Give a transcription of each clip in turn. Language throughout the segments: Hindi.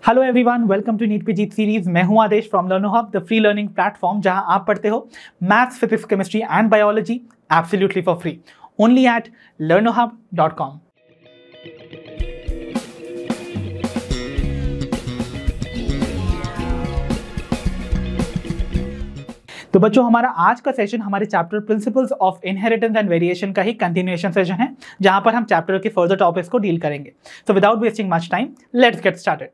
Hello everyone, welcome to NEET पे जीत सीरीज। मैं हूं Aadesh from Learno hub, the free learning platform जहां आप पढ़ते हो maths, physics, chemistry and biology absolutely for free, only at learnohub.com। तो बच्चों, हमारा आज का सेशन हमारे chapter principles of inheritance and variation का ही कंटिन्यूएशन सेशन है, जहां पर हम चैप्टर के फर्दर टॉपिक्स को डील करेंगे। So without wasting much time, let's get started.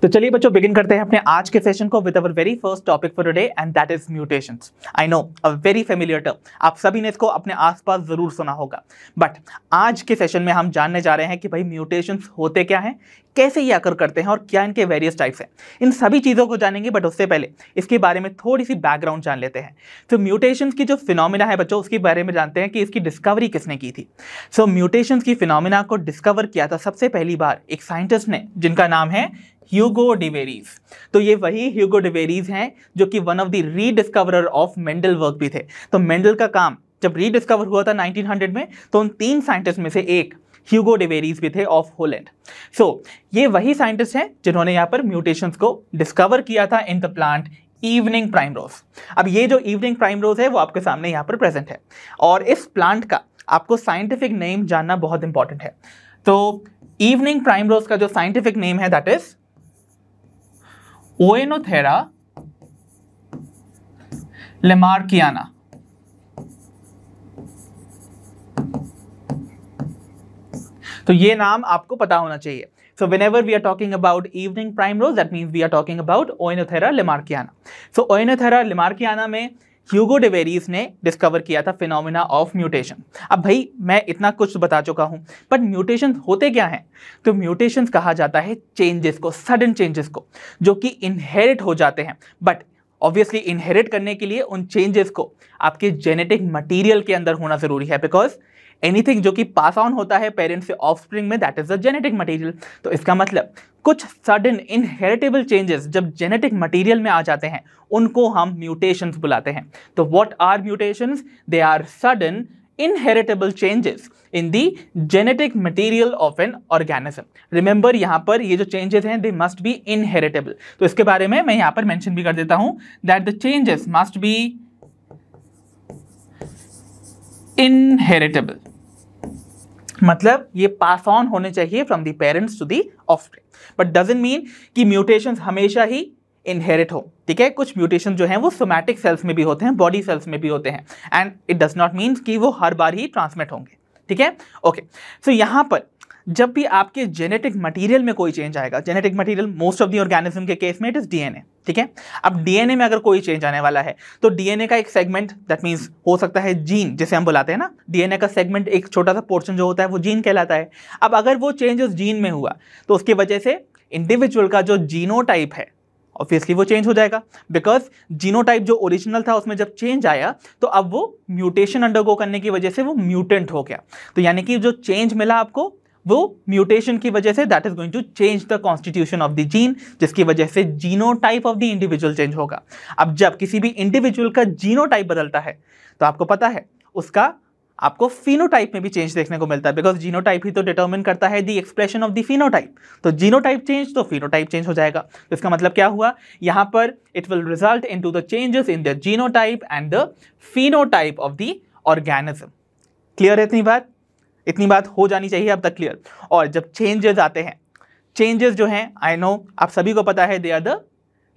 तो चलिए बच्चों, बिगिन करते हैं अपने आज के सेशन को with our very first topic for today, and that is mutations. I know, a very familiar term, आप सभी ने इसको अपने आसपास जरूर सुना होगा। बट आज के सेशन में हम जानने जा रहे हैं कि भाई म्यूटेशंस होते क्या हैं, कैसे ये आकर करते हैं और क्या इनके वेरियस टाइप्स हैं। इन सभी चीज़ों को जानेंगे, बट उससे पहले इसके बारे में थोड़ी सी बैकग्राउंड जान लेते हैं। तो म्यूटेशंस की जो फिनोमिना है बच्चों, उसके बारे में जानते हैं कि इसकी डिस्कवरी किसने की थी। सो म्यूटेशंस की फिनोमिना को डिस्कवर किया था सबसे पहली बार एक साइंटिस्ट ने, जिनका नाम है ह्यूगो डिवेरीज। तो ये वही ह्यूगो डिवेरीज हैं जो कि one of the rediscoverer of Mendel work भी थे। तो मेंडल का काम जब रीडिस्कवर हुआ था 1900 में, तो उन तीन साइंटिस्ट में से एक ह्यूगो डिवेरीज भी थे ऑफ होलैंड। सो ये वही साइंटिस्ट हैं जिन्होंने यहाँ पर म्यूटेशंस को डिस्कवर किया था in the plant evening primrose. अब ये जो इवनिंग प्राइमरोज है वो आपके सामने यहाँ पर प्रेजेंट है, और इस प्लांट का आपको साइंटिफिक नेम जानना बहुत इंपॉर्टेंट है। तो इवनिंग प्राइमरोज का जो साइंटिफिक नेम है दैट इज ओएनोथेरा लेमार्कियाना। तो ये नाम आपको पता होना चाहिए। So whenever we are talking about evening primrose, that means we are talking about Oenothera lemarkiana. So Oenothera lemarkiana में ह्यूगो डिवेरीज ने डिस्कवर किया था फिनोमिना ऑफ म्यूटेशन। अब भाई मैं इतना कुछ बता चुका हूं, बट म्यूटेशन होते क्या हैं? तो म्यूटेशंस कहा जाता है चेंजेस को, सडन चेंजेस को, जो कि इनहेरिट हो जाते हैं। बट ऑब्वियसली इनहेरिट करने के लिए उन चेंजेस को आपके जेनेटिक मटीरियल के अंदर होना जरूरी है, बिकॉज एनीथिंग जो कि पास ऑन होता है पेरेंट्स से ऑफस्प्रिंग में, that is the genetic material. तो इसका मतलब कुछ सडन इनहेरिटेबल चेंजेस जब जेनेटिक मटेरियल में आ जाते हैं, उनको हम म्यूटेशंस बुलाते हैं। तो what are mutations? They are sudden inheritable changes in the genetic material of an organism. Remember, यहां पर ये जो चेंजेस हैं दे मस्ट बी इनहेरिटेबल। तो इसके बारे में मैं यहां पर मेंशन भी कर देता हूं that the changes must be inheritable, मतलब ये पास ऑन होने चाहिए from the parents to the offspring. But doesn't mean कि म्यूटेशंस हमेशा ही इनहेरिट हो, ठीक है। कुछ म्यूटेशन जो हैं वो सोमैटिक सेल्स में भी होते हैं, बॉडी सेल्स में भी होते हैं, and it does not mean कि वो हर बार ही ट्रांसमिट होंगे, ठीक है। ओके, सो यहां पर जब भी आपके जेनेटिक मटेरियल में कोई चेंज आएगा, genetic material most of the organism के केस में इट इज डीएनए, ठीक है। अब डीएनए में अगर कोई चेंज आने वाला है, तो डीएनए का एक सेगमेंट, दैट मींस हो सकता है जीन, जिसे हम बुलाते हैं ना, डीएनए का सेगमेंट, एक छोटा सा पोर्शन जो होता है वो जीन कहलाता है। अब अगर वो चेंजेस जीन में हुआ, तो उसकी वजह से इंडिविजुअल का जो जीनोटाइप है ऑब्वियसली वो चेंज हो जाएगा, बिकॉज जीनोटाइप जो ओरिजिनल था उसमें जब चेंज आया, तो अब वो म्यूटेशन अंडरगो करने की वजह से वो म्यूटेंट हो गया। तो यानी कि जो चेंज मिला आपको वो म्यूटेशन की वजह से, that is going to change the constitution of the gene, जिसकी वजह से genotype of the individual change होगा। अब जब किसी भी इंडिविजुअल का जीनोटाइप बदलता है, तो आपको पता है उसका आपको फिनोटाइप में भी चेंज देखने को मिलता है, बिकॉज जीनोटाइप ही तो डिटरमिन करता है the expression of the phenotype. तो जीनोटाइप चेंज तो फिनोटाइप चेंज हो जाएगा। तो इसका मतलब क्या हुआ यहां पर? It will result into the changes in the genotype and the phenotype of the organism. Clear है इतनी बात? इतनी बात हो जानी चाहिए अब तक क्लियर। और जब चेंजेस आते हैं, चेंजेस जो हैं, आई नो आप सभी को पता है, they are the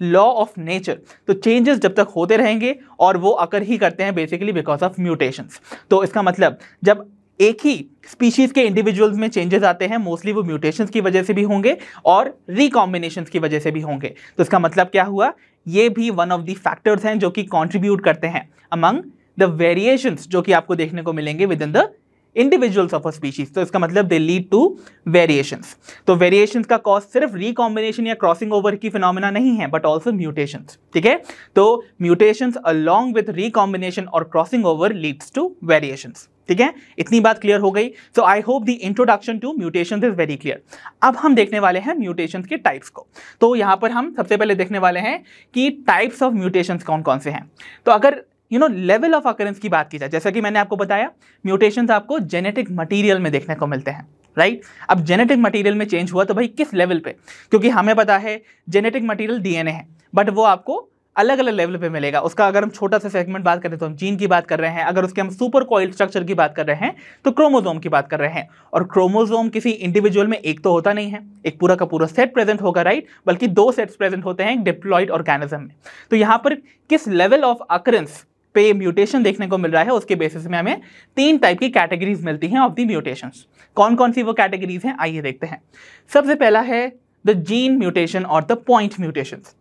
law of nature. तो चेंजेस जब तक होते रहेंगे, और वो अकर ही करते हैं बेसिकली बिकॉज ऑफ म्यूटेशंस। तो इसका मतलब जब एक ही स्पीशीज के इंडिविजुअल्स में चेंजेस आते हैं, मोस्टली वो म्यूटेशंस की वजह से भी होंगे और रिकॉम्बिनेशंस की वजह से भी होंगे। तो इसका मतलब क्या हुआ? ये भी वन ऑफ द फैक्टर्स हैं जो कि कॉन्ट्रीब्यूट करते हैं अमंग द वेरिएशंस जो कि आपको देखने को मिलेंगे within the individuals of a species. तो इसका मतलब दे लीड टू वेरिएशंस। तो वेरिएशंस का कॉज सिर्फ रिकॉम्बिनेशन या क्रॉसिंग ओवर की फिनोमिना नहीं है, बट ऑल्सो म्यूटेशंस, ठीक है। तो म्यूटेशंस अलोंग विद रिकॉम्बिनेशन और crossing over leads to variations, ठीक है। इतनी बात क्लियर हो गई। So I hope the introduction to mutations is very clear. अब हम देखने वाले हैं म्यूटेशंस के टाइप्स को। तो यहां पर हम सबसे पहले देखने वाले हैं कि टाइप्स ऑफ म्यूटेशंस कौन कौन से हैं। तो अगर लेवल ऑफ अकरेंस की बात की जाए, जैसा कि मैंने आपको बताया म्यूटेशंस आपको जेनेटिक मटेरियल में देखने को मिलते हैं, राइट। अब जेनेटिक मटेरियल में चेंज हुआ तो भाई किस लेवल पे, क्योंकि हमें पता है जेनेटिक मटेरियल डीएनए है, बट वो आपको अलग अलग लेवल पे मिलेगा। उसका अगर हम छोटा सा सेगमेंट बात करें तो हम जीन की बात कर रहे हैं, अगर उसके हम सुपर कॉइल स्ट्रक्चर की बात कर रहे हैं तो क्रोमोसोम की बात कर रहे हैं। और क्रोमोसोम किसी इंडिविजुअल में एक तो होता नहीं है, एक पूरा का पूरा सेट प्रेजेंट होगा, राइट, बल्कि 2 सेट्स प्रेजेंट होते हैं एक डिप्लॉइड ऑर्गेनिज्म में। तो यहाँ पर किस लेवल ऑफ अकरेंस पे म्यूटेशन देखने को मिल रहा है, उसके बेसिस में हमें 3 टाइप की कैटेगरीज मिलती हैं ऑफ द म्यूटेशंस। कौन कौन सी वो कैटेगरीज हैं, आइए देखते हैं। सबसे पहला है द जीन म्यूटेशन और द पॉइंट म्यूटेशंस।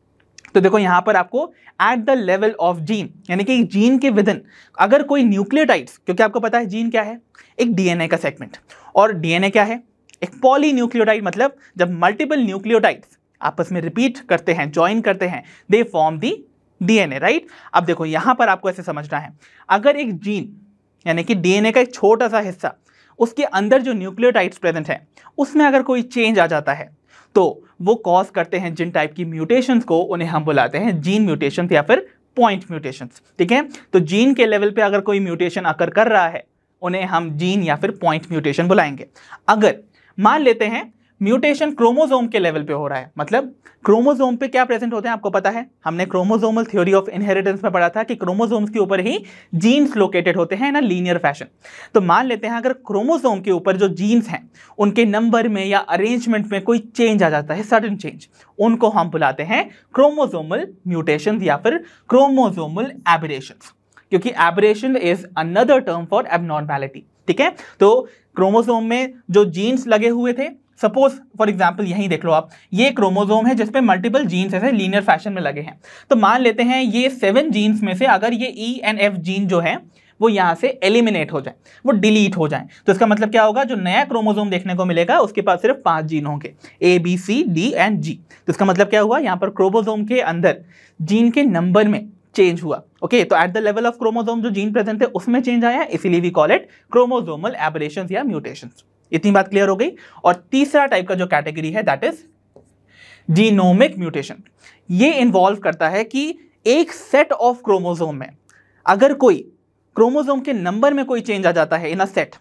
तो देखो यहाँ पर आपको eight the level of gene, यानी कि जीन के विदिन अगर कोई न्यूक्लियोटाइड्स, क्योंकि आपको पता है जीन क्या है, एक डीएनए का सेगमेंट, और डीएनए क्या है, एक पॉलीन्यूक्लियोटाइड, मतलब जब मल्टीपल न्यूक्लियोटाइड्स आपस में रिपीट करते हैं, ज्वाइन करते हैं, they form the DNA, right. अब देखो यहाँ पर आपको ऐसे समझना है, अगर एक जीन यानी कि डीएनए का एक छोटा सा हिस्सा, उसके अंदर जो न्यूक्लियोटाइड्स प्रेजेंट है उसमें अगर कोई चेंज आ जाता है तो वो कॉज करते हैं जिन टाइप की म्यूटेशंस को, उन्हें हम बुलाते हैं जीन म्यूटेशंस या फिर पॉइंट म्यूटेशंस, ठीक है। तो जीन के लेवल पे अगर कोई म्यूटेशन अकर कर रहा है उन्हें हम जीन या फिर पॉइंट म्यूटेशन बुलाएंगे। अगर मान लेते हैं म्यूटेशन क्रोमोसोम के लेवल पे हो रहा है, मतलब क्रोमोसोम पे क्या प्रेजेंट होते हैं आपको पता है, हमने क्रोमोसोमल थ्योरी ऑफ इनहेरिटेंस में पढ़ा था कि क्रोमोसोम्स के ऊपर ही जीन्स लोकेटेड होते हैं ना लीनियर फैशन। तो मान लेते हैं अगर क्रोमोसोम के ऊपर जो जीन्स हैं उनके नंबर में या अरेंजमेंट में कोई चेंज आ जाता है, सडन चेंज, उनको हम बुलाते हैं क्रोमोसोमल म्यूटेशन या फिर क्रोमोसोमल एबरेशंस, क्योंकि aberration is another term for abnormality, ठीक है। तो क्रोमोसोम में जो जीन्स लगे हुए थे, सपोज फॉर एग्जाम्पल यहीं देख लो आप, ये क्रोमोसोम है जिसपे मल्टीपल जीन्स ऐसे लीनियर फैशन में लगे हैं। तो मान लेते हैं ये 7 जीन्स में से अगर ये ENF जीन जो है वो यहाँ से एलिमिनेट हो जाए, वो डिलीट हो जाए, तो इसका मतलब क्या होगा, जो नया क्रोमोसोम देखने को मिलेगा उसके पास सिर्फ 5 जीन होंगे, ABCD&G। तो इसका मतलब क्या हुआ, यहाँ पर क्रोमोसोम के अंदर जीन के नंबर में चेंज हुआ, ओके। तो at the level of chromosome जो जीन प्रेजेंट है उसमें चेंज आया, इसीलिए we call it chromosomal aberrations या म्यूटेशंस। इतनी बात क्लियर हो गई। और तीसरा टाइप का जो कैटेगरी है दैट इज जीनोमिक म्यूटेशन। ये इन्वॉल्व करता है कि एक सेट ऑफ क्रोमोसोम में अगर कोई क्रोमोसोम के नंबर में कोई चेंज आ जाता है इन अ सेट,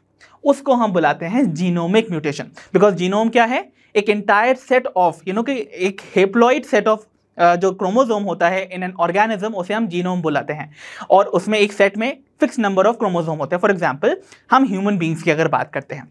उसको हम बुलाते हैं जीनोमिक म्यूटेशन। बिकॉज जीनोम क्या है, एक एंटायर सेट ऑफ कि एक हेप्लॉइड सेट ऑफ जो क्रोमोसोम होता है इन एन ऑर्गेनिज्म, उसे हम जीनोम बुलाते हैं। और उसमें एक सेट में फिक्स नंबर ऑफ क्रोमोसोम होते हैं। फॉर एग्जांपल हम ह्यूमन बींग्स की अगर बात करते हैं,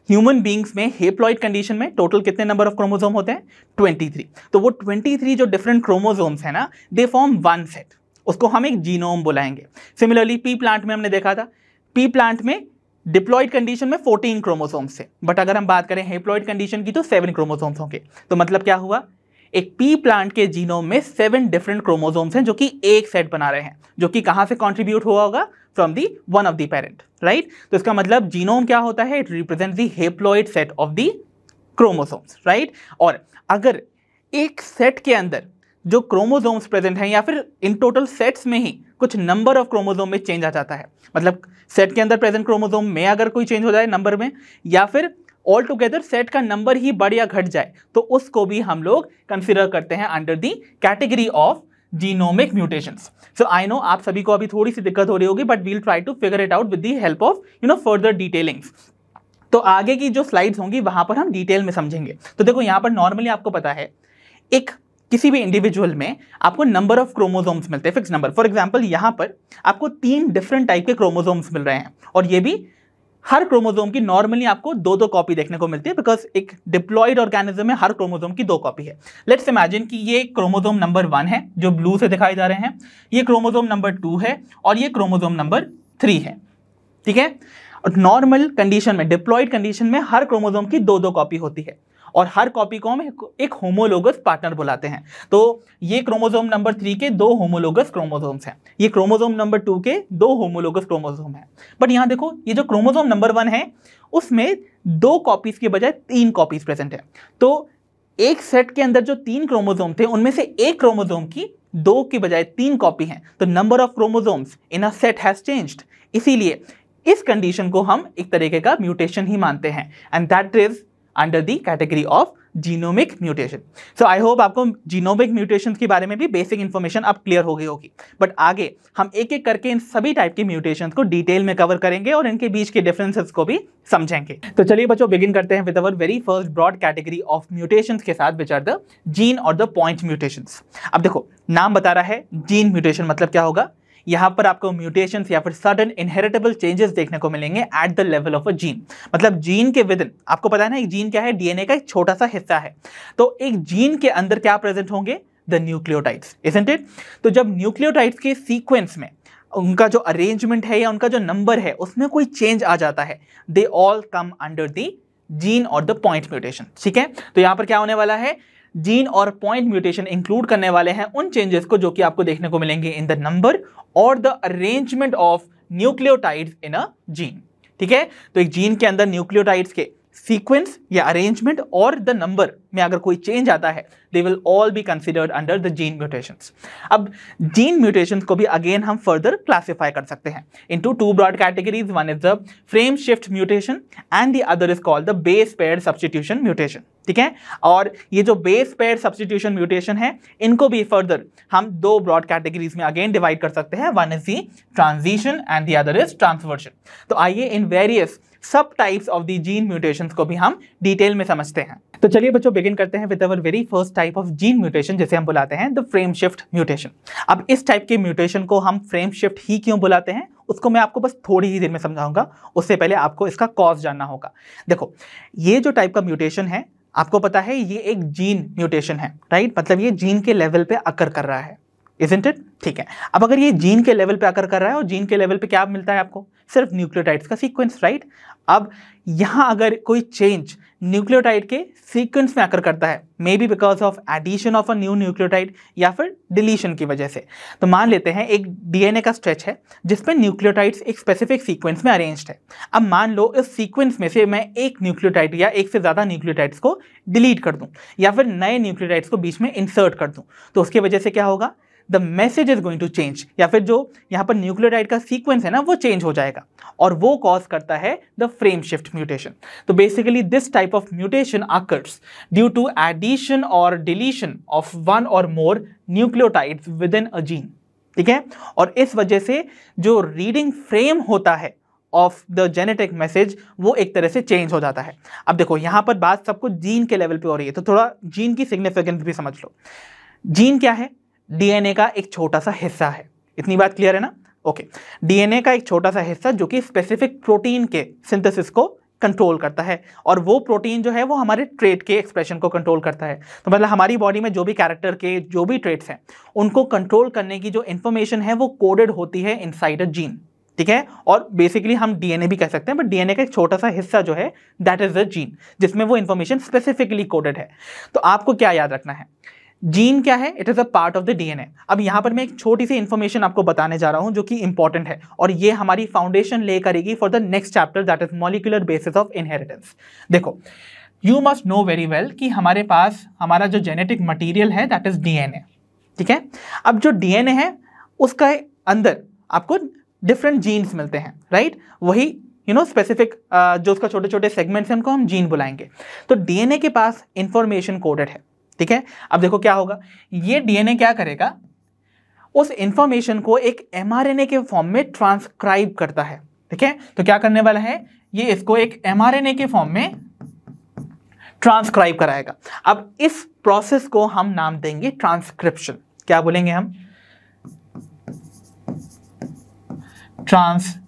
ह्यूमन बींग्स में हेप्लॉइड कंडीशन में टोटल कितने नंबर ऑफ क्रोमोसोम होते हैं, 23। तो वो 23 जो डिफरेंट क्रोमोसोम्स है ना, दे फॉर्म वन सेट, उसको हम एक जीनोम बुलाएंगे। सिमिलरली पी प्लांट में हमने देखा था, पी प्लांट में डिप्लॉइड कंडीशन में 14 क्रोमोसोम्स थे, बट अगर हम बात करें हेप्लॉइड कंडीशन की तो 7 क्रोमोसोम्स होंगे। तो मतलब क्या हुआ, एक पी प्लांट के जीनोम में 7 डिफरेंट क्रोमोसोम्स हैं जो कि एक सेट बना रहे हैं, जो कि कहां से कंट्रीब्यूट हुआ होगा, from the one of the parent, right. तो इसका मतलब जीनोम क्या होता है, it represent the haploid set of the chromosomes, right. और अगर एक सेट के अंदर जो क्रोमोसोम्स प्रेजेंट हैं या फिर इन टोटल सेट्स में ही कुछ नंबर ऑफ क्रोमोसोम में चेंज आ जाता है, मतलब सेट के अंदर प्रेजेंट क्रोमोसोम में अगर कोई चेंज हो जाए नंबर में, या फिर ऑल टुगेदर सेट का नंबर ही बढ़ या घट जाए, तो उसको भी हम लोग कंसिडर करते हैं under the category of genomic mutations. So I know आप सभी को अभी थोड़ी सी दिक्कत हो रही होगी, but we'll try to figure it out with the help of further detailings. तो आगे की जो स्लाइड्स होंगी वहां पर हम डिटेल में समझेंगे। तो देखो यहाँ पर नॉर्मली आपको पता है, एक किसी भी इंडिविजुअल में आपको नंबर ऑफ क्रोमोसोम्स मिलते हैं, फिक्स नंबर। फॉर एग्जांपल यहाँ पर आपको 3 डिफरेंट टाइप के क्रोमोसोम्स मिल रहे हैं, और ये भी हर क्रोमोसोम की नॉर्मली आपको 2-2 कॉपी देखने को मिलती है, बिकॉज एक डिप्लॉइड ऑर्गेनिज्म में हर क्रोमोसोम की 2 कॉपी है। लेट्स इमेजिन कि ये क्रोमोसोम नंबर 1 है जो ब्लू से दिखाई जा रहे हैं, ये क्रोमोसोम नंबर 2 है, और ये क्रोमोसोम नंबर 3 है, ठीक है। और नॉर्मल कंडीशन में, डिप्लॉइड कंडीशन में हर क्रोमोसोम की 2-2 कॉपी होती है, और हर कॉपी को हम एक होमोलोगस पार्टनर बुलाते हैं। तो ये क्रोमोसोम नंबर 3 के 2 होमोलोगस क्रोमोसोम्स हैं, ये क्रोमोसोम नंबर 2 के 2 होमोलोगस क्रोमोसोम हैं। बट यहाँ देखो, ये जो क्रोमोसोम नंबर 1 है उसमें 2 कॉपीज के बजाय 3 कॉपीज प्रेजेंट है। तो एक सेट के अंदर जो 3 क्रोमोसोम थे उनमें से एक क्रोमोसोम की 2 की बजाय 3 कॉपी हैं, तो number of chromosomes in a set has changed. इसीलिए इस कंडीशन को हम एक तरीके का म्यूटेशन ही मानते हैं, and that is under the category of genomic mutation. So I hope आपको जीनोमिक म्यूटेशंस के बारे में भी बेसिक इंफॉर्मेशन अब क्लियर हो गई होगी। बट आगे हम एक एक करके इन सभी टाइप के म्यूटेशंस को डिटेल में कवर करेंगे और इनके बीच के डिफरेंसेस को भी समझेंगे। तो चलिए बच्चों बिगिन करते हैं with our very first broad category of mutations के साथ, विच आर द जीन और द पॉइंट म्यूटेशंस। अब देखो नाम बता रहा है जीन म्यूटेशन, मतलब क्या होगा, यहाँ पर आपको म्यूटेशंस या फिर सडन इनहेरिटेबल चेंजेस देखने को मिलेंगे eight the level of a gene. मतलब जीन के विद इन, आपको पता है ना एक जीन क्या है, डीएनए का एक छोटा सा हिस्सा है। तो एक जीन के अंदर क्या प्रेजेंट होंगे, द न्यूक्लियोटाइड्स, इजंट इट। तो जब न्यूक्लियोटाइड्स के सीक्वेंस में उनका जो अरेंजमेंट है या उनका जो नंबर है उसमें कोई चेंज आ जाता है, they all come under the gene और द पॉइंट म्यूटेशन। ठीक है, तो यहाँ पर क्या होने वाला है, जीन और पॉइंट म्यूटेशन इंक्लूड करने वाले हैं उन चेंजेस को जो कि आपको देखने को मिलेंगे इन द नंबर और the arrangement of nucleotides in a gene. ठीक है, तो एक जीन के अंदर न्यूक्लियोटाइड्स के सीक्वेंस या अरेंजमेंट और द नंबर में अगर कोई चेंज आता है, they will all be considered under the gene mutations. अब जीन म्यूटेशंस को भी अगेन हम फर्दर क्लासिफाई कर सकते हैं into two broad categories. One is the frame shift mutation and the other is called the base pair substitution mutation. ठीक है, और ये जो बेस पेयर सब्स्टिट्यूशन म्यूटेशन है, इनको भी फर्दर हम दो ब्रॉड कैटेगरीज में अगेन डिवाइड कर सकते हैं। One is the transition and the other is transversion. तो आइए इन various sub types of the gene mutations को भी हम डिटेल में समझते हैं। तो चलिए बच्चों बिगिन करते हैं with our very first type of gene mutation, जिसे हम बुलाते हैं द फ्रेम शिफ्ट म्यूटेशन। अब इस टाइप के म्यूटेशन को हम फ्रेम शिफ्ट ही क्यों बुलाते हैं, उसको मैं आपको बस थोड़ी ही देर में समझाऊंगा। उससे पहले आपको इसका कॉज जानना होगा। देखो ये जो टाइप का म्यूटेशन है, आपको पता है ये एक जीन म्यूटेशन है, राइट, मतलब ये जीन के लेवल पे अकर कर रहा है, इजंट इट। ठीक है, अब अगर ये जीन के लेवल पे अकर कर रहा है और जीन के लेवल पे क्या मिलता है आपको, सिर्फ न्यूक्लियोटाइड्स का सीक्वेंस, राइट। अब यहां अगर कोई चेंज न्यूक्लियोटाइड के सीक्वेंस में अकर करता है, may be because of addition of a new nucleotide या फिर डिलीशन की वजह से, तो मान लेते हैं एक डीएनए का स्ट्रेच है जिसपे न्यूक्लियोटाइड्स एक स्पेसिफिक सीक्वेंस में अरेंज्ड है। अब मान लो इस सीक्वेंस में से मैं एक न्यूक्लियोटाइड या एक से ज़्यादा न्यूक्लियोटाइड्स को डिलीट कर दूं या फिर नए न्यूक्लियोटाइड्स को बीच में इंसर्ट कर दूं, तो उसकी वजह से क्या होगा, the message is going to change, या फिर जो यहाँ पर न्यूक्लियोटाइड का सीक्वेंस है ना वो चेंज हो जाएगा और वो कॉज करता है द फ्रेम शिफ्ट म्यूटेशन। तो basically this type of mutation occurs due to addition और डिलीशन ऑफ वन और more nucleotides within a gene. ठीक है, और इस वजह से जो रीडिंग फ्रेम होता है ऑफ द जेनेटिक मैसेज वो एक तरह से चेंज हो जाता है। अब देखो यहाँ पर बात सब कुछ जीन के लेवल पे हो रही है, तो थोड़ा जीन की सिग्निफिकेंस भी समझ लो। जीन क्या है, डीएनए का एक छोटा सा हिस्सा है, इतनी बात क्लियर है ना। ओके, डीएनए का एक छोटा सा हिस्सा जो कि स्पेसिफिक प्रोटीन के सिंथेसिस को कंट्रोल करता है, और वो प्रोटीन जो है वो हमारे ट्रेट के एक्सप्रेशन को कंट्रोल करता है। तो मतलब हमारी बॉडी में जो भी कैरेक्टर के जो भी ट्रेट्स हैं उनको कंट्रोल करने की जो इन्फॉर्मेशन है वो कोडेड होती है इनसाइड अ जीन। ठीक है, और बेसिकली हम डीएनए भी कह सकते हैं, बट डीएनए का एक छोटा सा हिस्सा जो है दैट इज द जीन, जिसमें वो इन्फॉर्मेशन स्पेसिफिकली कोडेड है। तो आपको क्या याद रखना है, जीन क्या है, it is a part of the DNA. अब यहां पर मैं एक छोटी सी इंफॉर्मेशन आपको बताने जा रहा हूं जो कि इंपॉर्टेंट है, और ये हमारी फाउंडेशन ले करेगी for the next chapter, that is molecular basis of inheritance. देखो you must know very well कि हमारे पास हमारा जो जेनेटिक मटीरियल है दैट इज डीएनए। ठीक है, अब जो डीएनए है उसका अंदर आपको डिफरेंट जीन्स मिलते हैं, राइट, वही स्पेसिफिक जो उसका छोटे छोटे सेगमेंट्स हैं उनको हम जीन बुलाएंगे। तो डीएनए के पास इंफॉर्मेशन कोडेड है। ठीक है, अब देखो क्या होगा, ये डीएनए क्या करेगा, उस इंफॉर्मेशन को एक एमआरएनए के फॉर्म में ट्रांसक्राइब करता है। ठीक है, तो क्या करने वाला है, ये इसको एक एमआरएनए के फॉर्म में ट्रांसक्राइब कराएगा। अब इस प्रोसेस को हम नाम देंगे ट्रांसक्रिप्शन। क्या बोलेंगे हम, ट्रांसक्रिप्शन,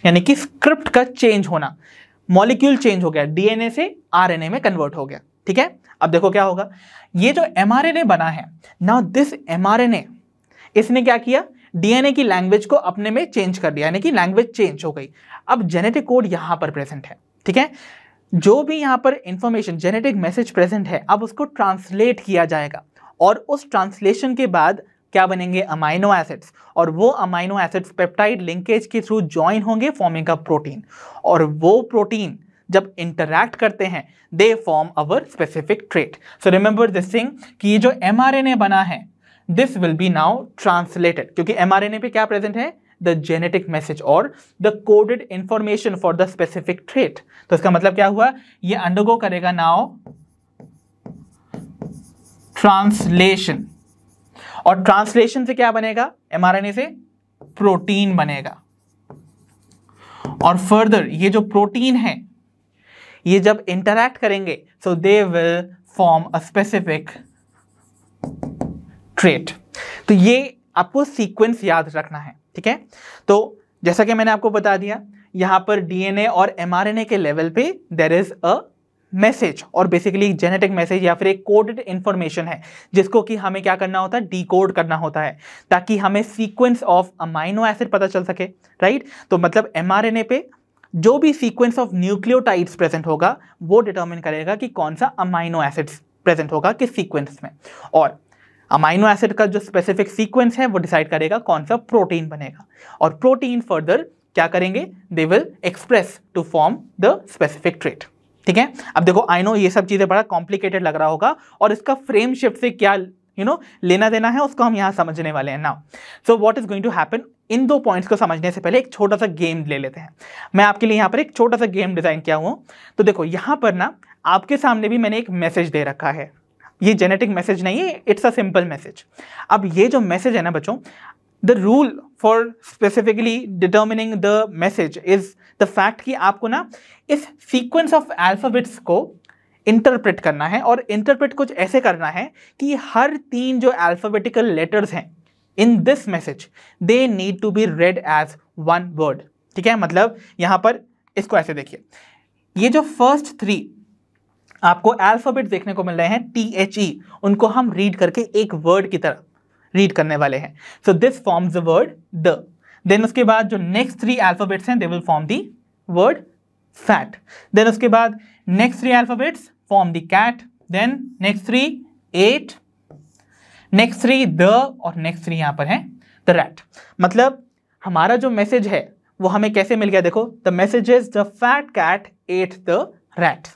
यानी कि स्क्रिप्ट का चेंज होना, मॉलिक्यूल चेंज हो गया, डीएनए से आरएनए में कन्वर्ट हो गया। ठीक है, अब देखो क्या होगा, ये जो एमआरएनए बना है, नाउ दिस एमआरएनए इसने क्या किया, डीएनए की लैंग्वेज को अपने में चेंज कर दिया, यानी कि लैंग्वेज चेंज हो गई। अब जेनेटिक कोड यहां पर प्रेजेंट है। ठीक है, जो भी यहां पर इंफॉर्मेशन जेनेटिक मैसेज प्रेजेंट है, अब उसको ट्रांसलेट किया जाएगा, और उस ट्रांसलेशन के बाद क्या बनेंगे, अमाइनो एसिड्स, और वो अमाइनो एसिड्स पेप्टाइड लिंकेज के थ्रू ज्वाइन होंगे फॉर्मिंग अ प्रोटीन, और वो प्रोटीन जब इंटरैक्ट करते हैं they form our specific trait. So remember this thing कि ये जो एमआरएनए बना है this will be now translated, क्योंकि एमआरएनए पे क्या प्रेजेंट है, द जेनेटिक मैसेज और the coded information for the specific trait. तो इसका मतलब क्या हुआ, ये अंडरगो करेगा नाउ ट्रांसलेशन, और ट्रांसलेशन से क्या बनेगा, mRNA से प्रोटीन बनेगा। और फर्दर ये जो प्रोटीन है ये जब इंटरैक्ट करेंगे so they will form a specific trait. तो ये आपको सीक्वेंस याद रखना है, ठीक है। तो जैसा कि मैंने आपको बता दिया, यहां पर डीएनए और एमआरएनए के लेवल पे देयर इज अ मैसेज, और बेसिकली जेनेटिक मैसेज या फिर एक कोडेड इंफॉर्मेशन है जिसको कि हमें क्या करना होता है, डिकोड करना होता है, ताकि हमें सीक्वेंस ऑफ अमाइनो एसिड पता चल सके, राइट। तो मतलब एमआरएनए पे जो भी सीक्वेंस ऑफ न्यूक्लियोटाइड्स प्रेजेंट होगा वो डिटरमिन करेगा कि कौन सा अमाइनो एसिड्स प्रेजेंट होगा किस सीक्वेंस में, और अमाइनो एसिड का जो स्पेसिफिक सीक्वेंस है वो डिसाइड करेगा कौन सा प्रोटीन बनेगा, और प्रोटीन फर्दर क्या करेंगे, they will express to form the specific trait, ठीक है। अब देखो आई नो ये सब चीजें बड़ा कॉम्प्लिकेटेड लग रहा होगा, और इसका फ्रेम शिफ्ट से क्या लेना देना है उसको हम यहां समझने वाले हैं now. So what is going to happen, इन दो पॉइंट्स को समझने से पहले एक छोटा सा गेम ले लेते हैं। मैं आपके लिए यहां पर एक छोटा सा गेम डिजाइन किया हूं। तो देखो यहां पर ना आपके सामने भी मैंने एक मैसेज दे रखा है, ये जेनेटिक मैसेज नहीं है, इट्स अ सिंपल मैसेज। अब ये जो मैसेज है ना बच्चों, the rule for specifically determining the message is the fact कि आपको ना इस सीक्वेंस ऑफ अल्फाबेट्स को इंटरप्रेट करना है, और इंटरप्रेट कुछ ऐसे करना है कि हर 3 जो अल्फाबेटिकल लेटर्स हैं in this message they need to be read as one word, ठीक है। मतलब यहां पर इसको ऐसे देखिए, ये जो फर्स्ट 3 आपको अल्फाबेट देखने को मिल रहे हैं THE, उनको हम रीड करके एक वर्ड की तरह रीड करने वाले हैं। So this forms the word the, then उसके बाद जो नेक्स्ट 3 अल्फाबेट्स हैं they will form the word fat, then उसके बाद next 3 alphabets form the cat, then next 3 8, next 3 the, और नेक्स्ट 3 यहां पर है द रैट। मतलब हमारा जो मैसेज है वो हमें कैसे मिल गया, देखो the message is the fat cat ate the rat.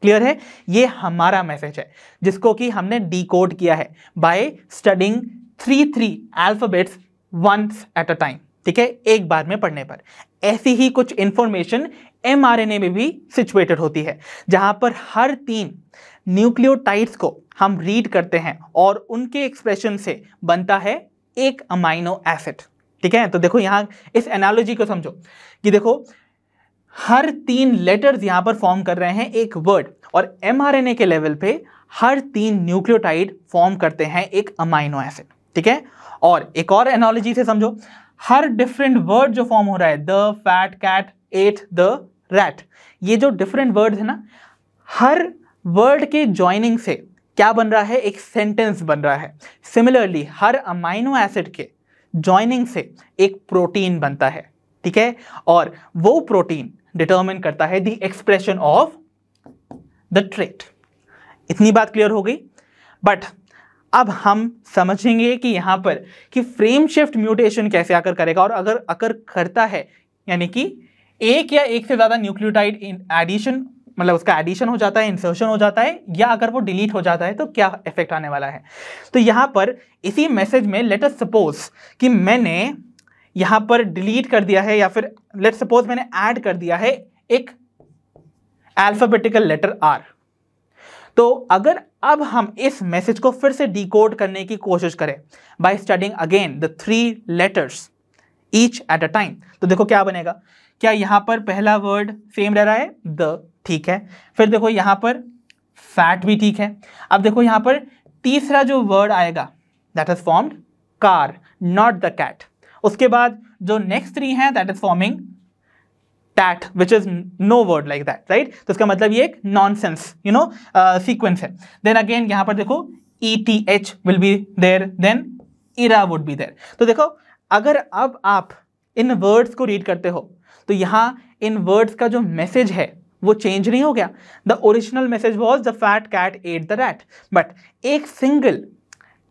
Clear है, ये हमारा मैसेज है जिसको कि हमने डिकोड किया है by studying 3 alphabets once at a time, ठीक है, एक बार में पढ़ने पर। ऐसी ही कुछ इंफॉर्मेशन एमआरएनए में भी सिचुएटेड होती है, जहां पर हर 3 न्यूक्लियोटाइड्स को हम रीड करते हैं और उनके एक्सप्रेशन से बनता है एक अमाइनो एसिड, ठीक है। तो देखो यहां इस एनालॉजी को समझो कि देखो हर 3 लेटर्स यहां पर फॉर्म कर रहे हैं एक वर्ड, और एमआरएनए के लेवल पे हर 3 न्यूक्लियोटाइड फॉर्म करते हैं एक अमाइनो एसिड, ठीक है। और एक और एनालॉजी से समझो, हर डिफरेंट वर्ड जो फॉर्म हो रहा है, the fat cat ate the rat, ये जो डिफरेंट वर्ड्स है ना, हर वर्ड के ज्वाइनिंग से क्या बन रहा है, एक सेंटेंस बन रहा है। सिमिलरली हर अमाइनो एसिड के ज्वाइनिंग से एक प्रोटीन बनता है, ठीक है, और वो प्रोटीन डिटरमिन करता है the expression of the trait. इतनी बात क्लियर हो गई। बट अब हम समझेंगे कि यहां पर कि फ्रेम शिफ्ट म्यूटेशन कैसे आकर करेगा, और अगर अगर करता है यानी कि एक या एक से ज्यादा न्यूक्लियोटाइड एडिशन, मतलब उसका एडिशन हो जाता है, इंसर्शन हो जाता है, या अगर वो डिलीट हो जाता है तो क्या इफेक्ट आने वाला है। तो यहां पर इसी मैसेज में लेट अस सपोज कि मैंने यहां पर डिलीट कर दिया है, या फिर लेट सपोज मैंने ऐड कर दिया है एक अल्फाबेटिकल लेटर R। तो अगर अब हम इस मैसेज को फिर से डिकोड करने की कोशिश करें by studying again the 3 letters each eight a time, तो देखो क्या बनेगा। क्या यहां पर पहला वर्ड सेम रह रहा है द, ठीक है। फिर देखो यहां पर फैट भी ठीक है। अब देखो यहां पर तीसरा जो वर्ड आएगा that is formed car, not the cat. उसके बाद जो नेक्स्ट 3 हैं that is forming tat which is no word like that, right. तो इसका मतलब ये एक नॉनसेंस सीक्वेंस है। देन अगेन यहां पर देखो ETH will be there, then era would be there. तो देखो अगर अब आप इन वर्ड्स को रीड करते हो तो यहां इन वर्ड्स का जो मैसेज है वो चेंज नहीं हो गया। The original message was the fat cat ate the rat, but एक सिंगल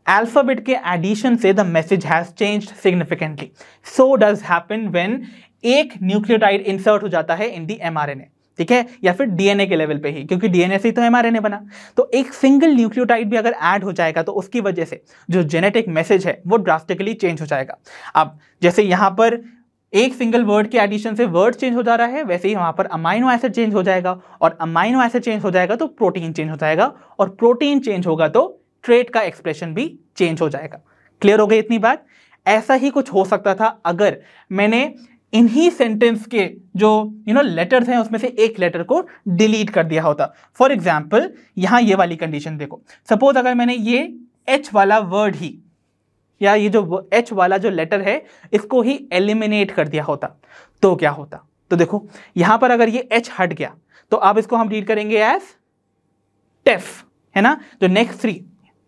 अल्फाबेट के एडिशन से the message has changed significantly. So does happen when एक न्यूक्लियोटाइड इंसर्ट हो जाता है इन दी mRNA। ठीक है, या फिर डीएनए के लेवल पे ही, क्योंकि डीएनए से ही तो एमआरएनए बना। तो एक सिंगल न्यूक्लियोटाइड भी अगर ऐड हो जाएगा तो उसकी वजह से जो जेनेटिक मैसेज है वो ड्रास्टिकली चेंज हो जाएगा। अब जैसे यहाँ पर एक सिंगल वर्ड के एडिशन से वर्ड चेंज हो जा रहा है, वैसे ही वहाँ पर अमाइनो एसिड चेंज हो जाएगा, और अमाइनो एसिड चेंज हो जाएगा तो प्रोटीन चेंज हो जाएगा, और प्रोटीन चेंज होगा तो ट्रेट का एक्सप्रेशन भी चेंज हो जाएगा। क्लियर हो गई इतनी बात? ऐसा ही कुछ हो सकता था अगर मैंने इन्हीं सेंटेंस के जो लेटर्स हैं उसमें से एक लेटर को डिलीट कर दिया होता। फॉर एग्जाम्पल यहाँ ये वाली कंडीशन देखो, सपोज अगर मैंने ये एच वाला वर्ड ही या ये जो एच वाला जो लेटर है इसको ही एलिमिनेट कर दिया होता तो क्या होता? तो देखो यहां पर अगर ये एच हट गया तो अब इसको हम रीड करेंगे एज टेफ, है ना। जो नेक्स्ट थ्री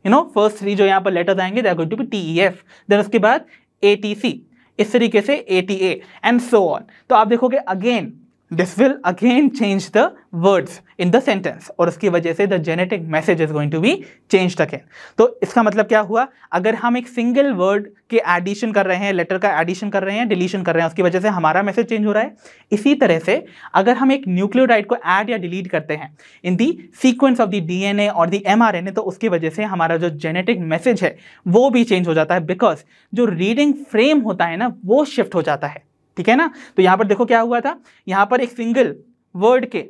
फर्स्ट थ्री जो यहां पर लेटर्स आएंगे they are going to be TEF, then उसके बाद एटीसी, इस तरीके से एटीए एंड सो ऑन। तो आप देखोगे again this will again change the words in the sentence, और उसकी वजह से the genetic message is going to be changed again. तो इसका मतलब क्या हुआ? अगर हम एक सिंगल वर्ड के एडिशन कर रहे हैं, लेटर का एडिशन कर रहे हैं, डिलीशन कर रहे हैं, उसकी वजह से हमारा मैसेज चेंज हो रहा है। इसी तरह से अगर हम एक न्यूक्लियोटाइड को ऐड या डिलीट करते हैं इन दी सीक्वेंस ऑफ द डीएनए और द एमआरएनए, तो उसकी वजह से हमारा जो जेनेटिक मैसेज है वो भी चेंज हो जाता है, बिकॉज जो रीडिंग फ्रेम होता है ना वो शिफ्ट हो जाता है। ठीक है ना। तो यहां पर देखो क्या हुआ था, यहां पर एक सिंगल वर्ड के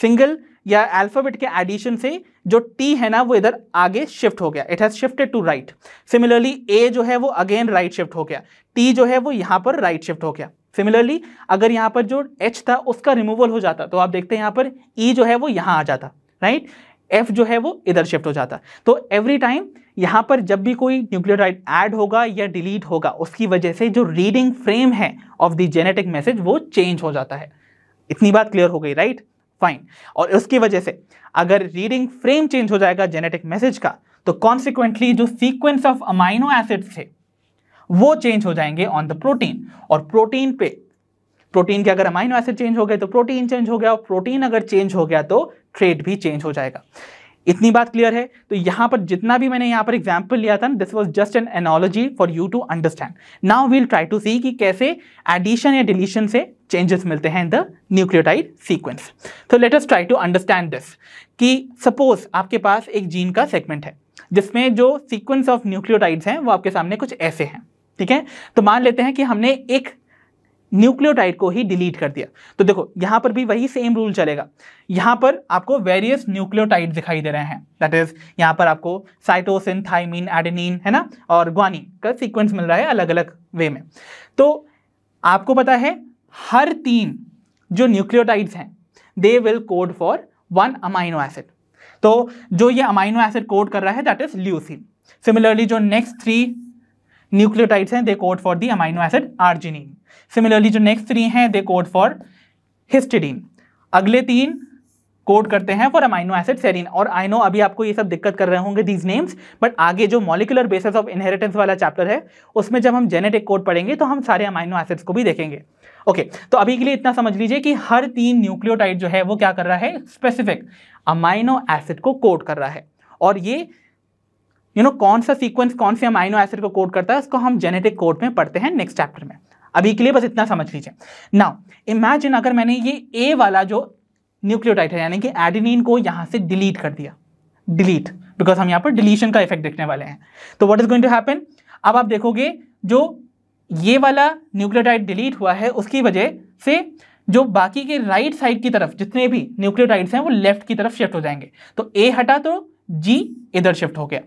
सिंगल या अल्फाबेट के एडिशन से जो टी है ना वो इधर आगे शिफ्ट हो गया, it has shifted to right. Similarly A जो है वो अगेन राइट शिफ्ट हो गया, टी जो है वो यहां पर राइट शिफ्ट हो गया। सिमिलरली अगर यहां पर जो एच था उसका रिमूवल हो जाता तो आप देखते हैं यहां पर ई जो है वो यहां आ जाता, राइट, एफ जो है वो इधर शिफ्ट हो जाता। तो एवरी टाइम यहां पर जब भी कोई न्यूक्लियोटाइड ऐड होगा या डिलीट होगा उसकी वजह से जो रीडिंग फ्रेम है ऑफ द जेनेटिक मैसेज वो चेंज हो जाता है। इतनी बात क्लियर हो गई, राइट? फाइन। और उसकी वजह से अगर रीडिंग फ्रेम चेंज हो जाएगा जेनेटिक मैसेज का तो कॉन्सिक्वेंटली जो सीक्वेंस ऑफ अमाइनो एसिड्स थे वो चेंज हो जाएंगे ऑन द प्रोटीन, और प्रोटीन के अगर अमाइनो एसिड चेंज हो गए तो प्रोटीन चेंज हो गया, और प्रोटीन अगर चेंज हो गया तो ट्रेट भी चेंज हो जाएगा। इतनी बात क्लियर है? तो यहां पर जितना भी मैंने यहां पर एग्जांपल लिया था, this was just an analogy for you to understand. Now we will try to see कि कैसे एडिशन या डिलीशन से चेंजेस मिलते हैं इन द न्यूक्लियोटाइड सीक्वेंस। तो let us try to understand this कि सपोज आपके पास एक जीन का सेगमेंट है जिसमें जो सीक्वेंस ऑफ न्यूक्लियोटाइड्स हैं वो आपके सामने कुछ ऐसे हैं, ठीक है। तो मान लेते हैं कि हमने एक न्यूक्लियोटाइड को ही डिलीट कर दिया। तो देखो यहां पर भी वही सेम रूल चलेगा। यहां पर आपको वेरियस न्यूक्लियोटाइड दिखाई दे रहे हैं, दैट इज यहां पर आपको साइटोसिन, थाइमिन, एडेनिन, है ना, और ग्वानिन का सीक्वेंस मिल रहा है अलग अलग वे में। तो आपको पता है हर 3 जो न्यूक्लियोटाइड्स हैं they will code for 1 amino acid. तो जो ये अमाइनो एसिड कोड कर रहा है दैट इज ल्यूसीन। सिमिलरली जो नेक्स्ट 3 न्यूक्लियोटाइड्स हैं they code for the amino acid arginine. Similarly जो नेक्स्ट 3 हैं दे कोड फॉर हिस्टिडीन। अगले 3 कोड करते हैं फॉर अमाइनो एसिड सेरीन। और आई नो अभी आपको ये सब दिक्कत कर रहे होंगे दीज नेम्स, बट आगे जो मॉलिक्यूलर बेसिस ऑफ इनहेरिटेंस वाला चैप्टर है उसमें जब हम जेनेटिक कोड पढ़ेंगे तो हम सारे अमाइनो एसिड्स को भी देखेंगे। ओके, तो अभी के लिए इतना समझ लीजिए कि हर 3 न्यूक्लियोटाइड जो है वो क्या कर रहा है, स्पेसिफिक अमाइनो एसिड को कोड कर रहा है। और ये कौन सा सीक्वेंस कौन से अमाइनो एसिड को कोड करता है उसको हम जेनेटिक कोड में पढ़ते हैं नेक्स्ट चैप्टर में। अभी के लिए बस इतना समझ लीजिए। नाउ इमेजिन अगर मैंने ये ए वाला जो न्यूक्लियोटाइड है यानी कि एडेनिन को यहां से डिलीट कर दिया, डिलीट, बिकॉज हम यहां पर डिलीशन का इफेक्ट देखने वाले हैं। तो what is going to happen, अब आप देखोगे जो ये वाला न्यूक्लियोटाइड डिलीट हुआ है उसकी वजह से जो बाकी के राइट साइड की तरफ जितने भी न्यूक्लियोटाइड्स हैं वो लेफ्ट की तरफ शिफ्ट हो जाएंगे। तो ए हटा तो जी इधर शिफ्ट हो गया,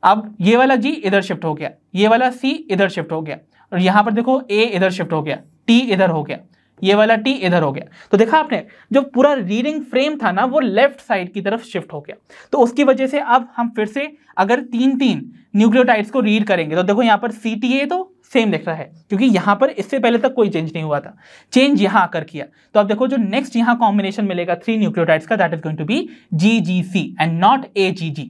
अब ये वाला जी इधर शिफ्ट हो गया, ये वाला सी इधर शिफ्ट हो गया, और यहां पर देखो ए इधर शिफ्ट हो गया, टी इधर हो गया, ये वाला टी इधर हो गया। तो देखा आपने जो पूरा रीडिंग फ्रेम था ना वो लेफ्ट साइड की तरफ शिफ्ट हो गया। तो उसकी वजह से अब हम फिर से अगर 3 न्यूक्लियोटाइड्स को रीड करेंगे तो देखो यहाँ पर CTA तो सेम दिख रहा है क्योंकि यहाँ पर इससे पहले तक कोई चेंज नहीं हुआ था, चेंज यहाँ आकर किया। तो अब देखो जो नेक्स्ट यहाँ कॉम्बिनेशन मिलेगा 3 न्यूक्लियोटाइड्स का that is going to be GGC and not AGG।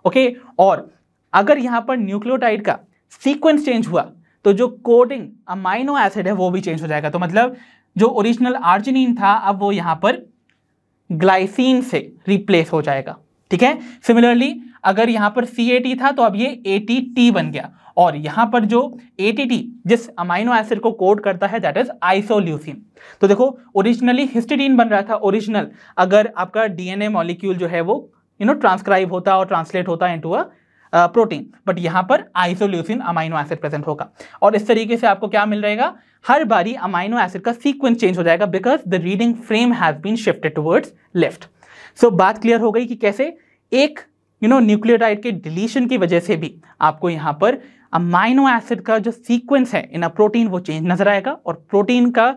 Okay, और अगर यहाँ पर न्यूक्लियोटाइड का सीक्वेंस चेंज हुआ तो जो कोडिंग अमाइनो एसिड है वो भी चेंज हो जाएगा। तो मतलब जो ओरिजिनल आर्जिनिन था अब वो यहां पर ग्लाइसिन से रिप्लेस हो जाएगा, ठीक है। सिमिलरली अगर यहाँ पर CAT था तो अब ये ATT बन गया, और यहाँ पर जो ATT जिस अमाइनो एसिड को कोड करता है दैट इज आइसोल्यूसिन। तो देखो ओरिजिनली हिस्टिडीन बन रहा था ओरिजिनल, अगर आपका DNA मॉलिक्यूल जो है वो ट्रांसक्राइब होता और ट्रांसलेट होता इनटू अ प्रोटीन, बट यहाँ पर आइसोल्यूसिन अमाइनो एसिड प्रेजेंट होगा। और इस तरीके से आपको क्या मिल रहेगा, हर बारी अमाइनो एसिड का सीक्वेंस चेंज हो जाएगा because the reading frame has been shifted towards left. So बात क्लियर हो गई कि कैसे एक न्यूक्लियोटाइड के डिलीशन की वजह से भी आपको यहाँ पर अमाइनो एसिड का जो सीक्वेंस है इन अ प्रोटीन वो चेंज नजर आएगा, और प्रोटीन का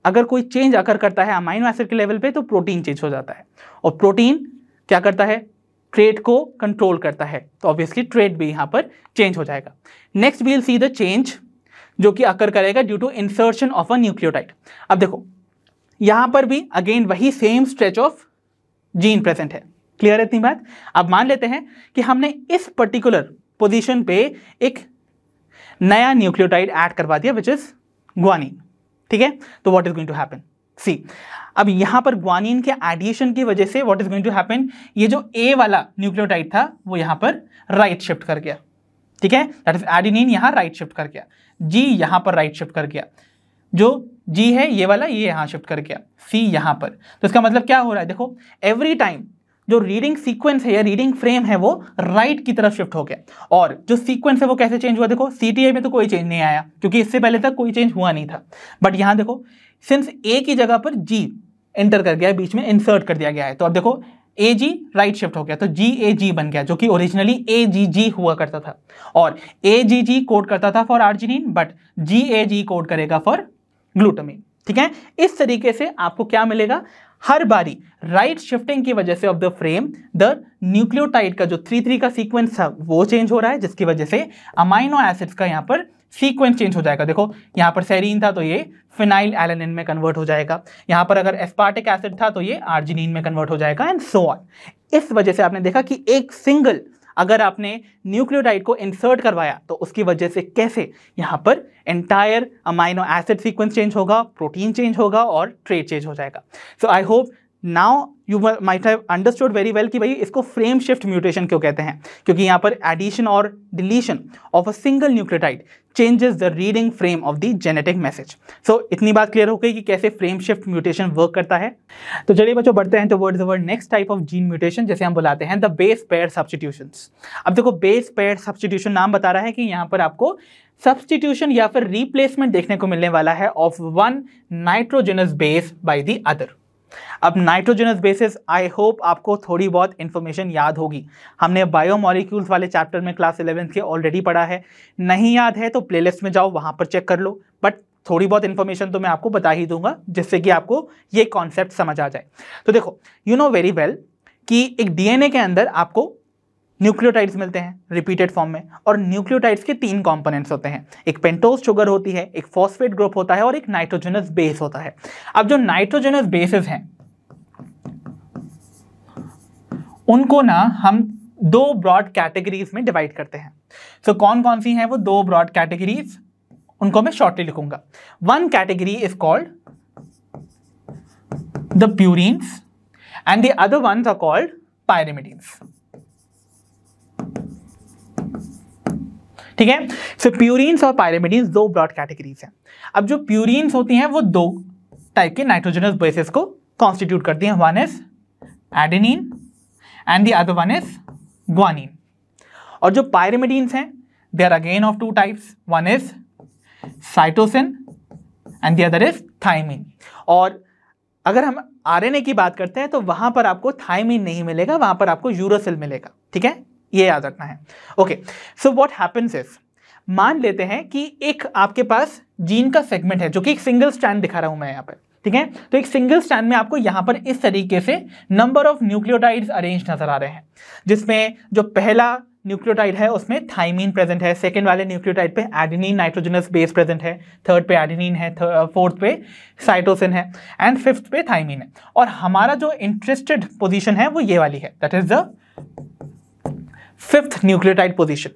अगर कोई चेंज अगर करता है अमाइनो एसिड के लेवल पे तो प्रोटीन चेंज हो जाता है, और प्रोटीन क्या करता है, ट्रेट को कंट्रोल करता है, तो ऑब्वियसली ट्रेट भी यहाँ पर चेंज हो जाएगा। Next we will see the change जो कि अकर करेगा due to insertion of a nucleotide. अब देखो यहाँ पर भी अगेन वही same stretch of gene present है, क्लियर है इतनी बात। अब मान लेते हैं कि हमने इस पर्टिकुलर पोजीशन पे एक नया न्यूक्लियोटाइड ऐड करवा दिया विच इज ग्वानिन, ठीक है। तो what is going to happen, see अब यहां पर ग्वानिन के एडिशन की वजह से what is going to happen, ये जो ए वाला न्यूक्लियोटाइड था वो यहां पर राइट शिफ्ट कर गया, ठीक है, दैट इज एडेनिन यहां राइट शिफ्ट कर गया, जी यहां पर राइट शिफ्ट कर गया, जो जी है ये वाला ये यहां शिफ्ट कर गया, सी यहां पर। तो इसका मतलब क्या हो रहा है, देखो एवरी टाइम जो रीडिंग सीक्वेंस है या रीडिंग फ्रेम है वो राइट की तरफ शिफ्ट हो गया, और जो सीक्वेंस है वो कैसे चेंज हुआ, देखो CTA में तो कोई चेंज नहीं आया क्योंकि इससे पहले तक कोई चेंज हुआ नहीं था, बट यहां देखो सिंस ए की जगह पर जी एंटर कर गया है, बीच में इंसर्ट कर दिया गया है, तो अब देखो AG राइट शिफ्ट हो गया तो GAG बन गया, जो कि ओरिजिनली AGG हुआ करता था, और AGG कोड करता था for arginine but GAG code करेगा फॉर ग्लूटामिन, ठीक है। इस तरीके से आपको क्या मिलेगा, हर बारी राइट शिफ्टिंग की वजह से of the frame the nucleotide का जो 3-3 का सीक्वेंस था वो चेंज हो रहा है, जिसकी वजह से अमाइनो एसिड्स का यहाँ पर सीक्वेंस चेंज हो जाएगा। देखो यहाँ पर सेरीन था तो ये फिनाइल एलानिन में कन्वर्ट हो जाएगा, यहाँ पर अगर एस्पार्टिक एसिड था तो ये आर्जिनिन में कन्वर्ट हो जाएगा एंड सो ऑन। इस वजह से आपने देखा कि एक सिंगल अगर आपने न्यूक्लियोटाइड को इंसर्ट करवाया तो उसकी वजह से कैसे यहाँ पर entire amino acid sequence change होगा, प्रोटीन चेंज होगा और ट्रेट चेंज हो जाएगा। So I hope now you might have understood very well कि भाई इसको फ्रेम शिफ्ट म्यूटेशन क्यों कहते हैं, क्योंकि यहाँ पर एडिशन और deletion of a single nucleotide changes the reading frame of the genetic message. So इतनी बात क्लियर हो गई कि कैसे फ्रेम शिफ्ट म्यूटेशन वर्क करता है। तो चलिए बच्चों बढ़ते हैं towards the next type of gene mutation, जैसे हम बुलाते हैं द बेस पेयर सब्स्टिट्यूशंस। अब देखो बेस पेयर सब्स्टिट्यूशन नाम बता रहा है कि यहाँ पर आपको सब्स्टिट्यूशन या फिर रिप्लेसमेंट देखने को मिलने वाला है of one nitrogenous base by the other. अब नाइट्रोजनस बेसिस आई होप आपको थोड़ी बहुत इंफॉर्मेशन याद होगी, हमने बायोमोलिक्यूल्स वाले चैप्टर में क्लास 11 के ऑलरेडी पढ़ा है, नहीं याद है तो प्लेलिस्ट में जाओ वहां पर चेक कर लो, बट थोड़ी बहुत इंफॉर्मेशन तो मैं आपको बता ही दूंगा जिससे कि आपको ये कॉन्सेप्ट समझ आ जाए। तो देखो यू नो वेरी वेल कि एक DNA के अंदर आपको न्यूक्लियोटाइड्स मिलते हैं रिपीटेड फॉर्म में, और न्यूक्लियोटाइड्स के 3 कंपोनेंट्स होते हैं, एक पेंटोज शुगर होती है, एक फॉस्फेट ग्रुप होता है और एक नाइट्रोजनस बेस होता है। अब जो नाइट्रोजनस बेसेस हैं उनको ना हम 2 ब्रॉड कैटेगरीज में डिवाइड करते हैं। सो कौन कौन सी हैं वो 2 ब्रॉड कैटेगरीज, उनको मैं शॉर्टली लिखूंगा। One category is called the purines and the other ones are called pyrimidines, ठीक है। सो प्यूरिन्स और पायरिमिडीन्स 2 ब्रॉड कैटेगरीज हैं। अब जो प्यूरिन्स होती हैं वो 2 टाइप के नाइट्रोजनस बेसेस को कॉन्स्टिट्यूट करती हैं, one is adenine and the other one is guanine. और जो पायरिमिडीन्स हैं they are again of 2 types, one is cytosine and the other is thymine. और अगर हम RNA की बात करते हैं तो वहां पर आपको थायमिन नहीं मिलेगा, वहां पर आपको यूरोसिल मिलेगा, ठीक है, ये याद रखना है। Okay, so what happens is, मान लेते हैं कि एक आपके पास जीन का सेगमेंट है जो कि एक सिंगल स्ट्रैंड दिखा रहा हूं मैं यहाँ पर, ठीक है। तो एक सिंगल स्ट्रैंड में आपको यहां पर इस तरीके से नंबर ऑफ न्यूक्लियोटाइड्स अरेंज नजर आ रहे हैं, जिसमें जो पहला न्यूक्लियोटाइड है उसमें थाइमिन प्रेजेंट है, सेकंड वाले न्यूक्लियोटाइड पे एडेनिन नाइट्रोजनस बेस प्रेजेंट है, थर्ड पे एडेनिन है, फोर्थ पे साइटोसिन है एंड फिफ्थ पे थाइमिन है। और हमारा जो इंटरेस्टेड पोजीशन है वो ये वाली है, that is the 5th nucleotide position.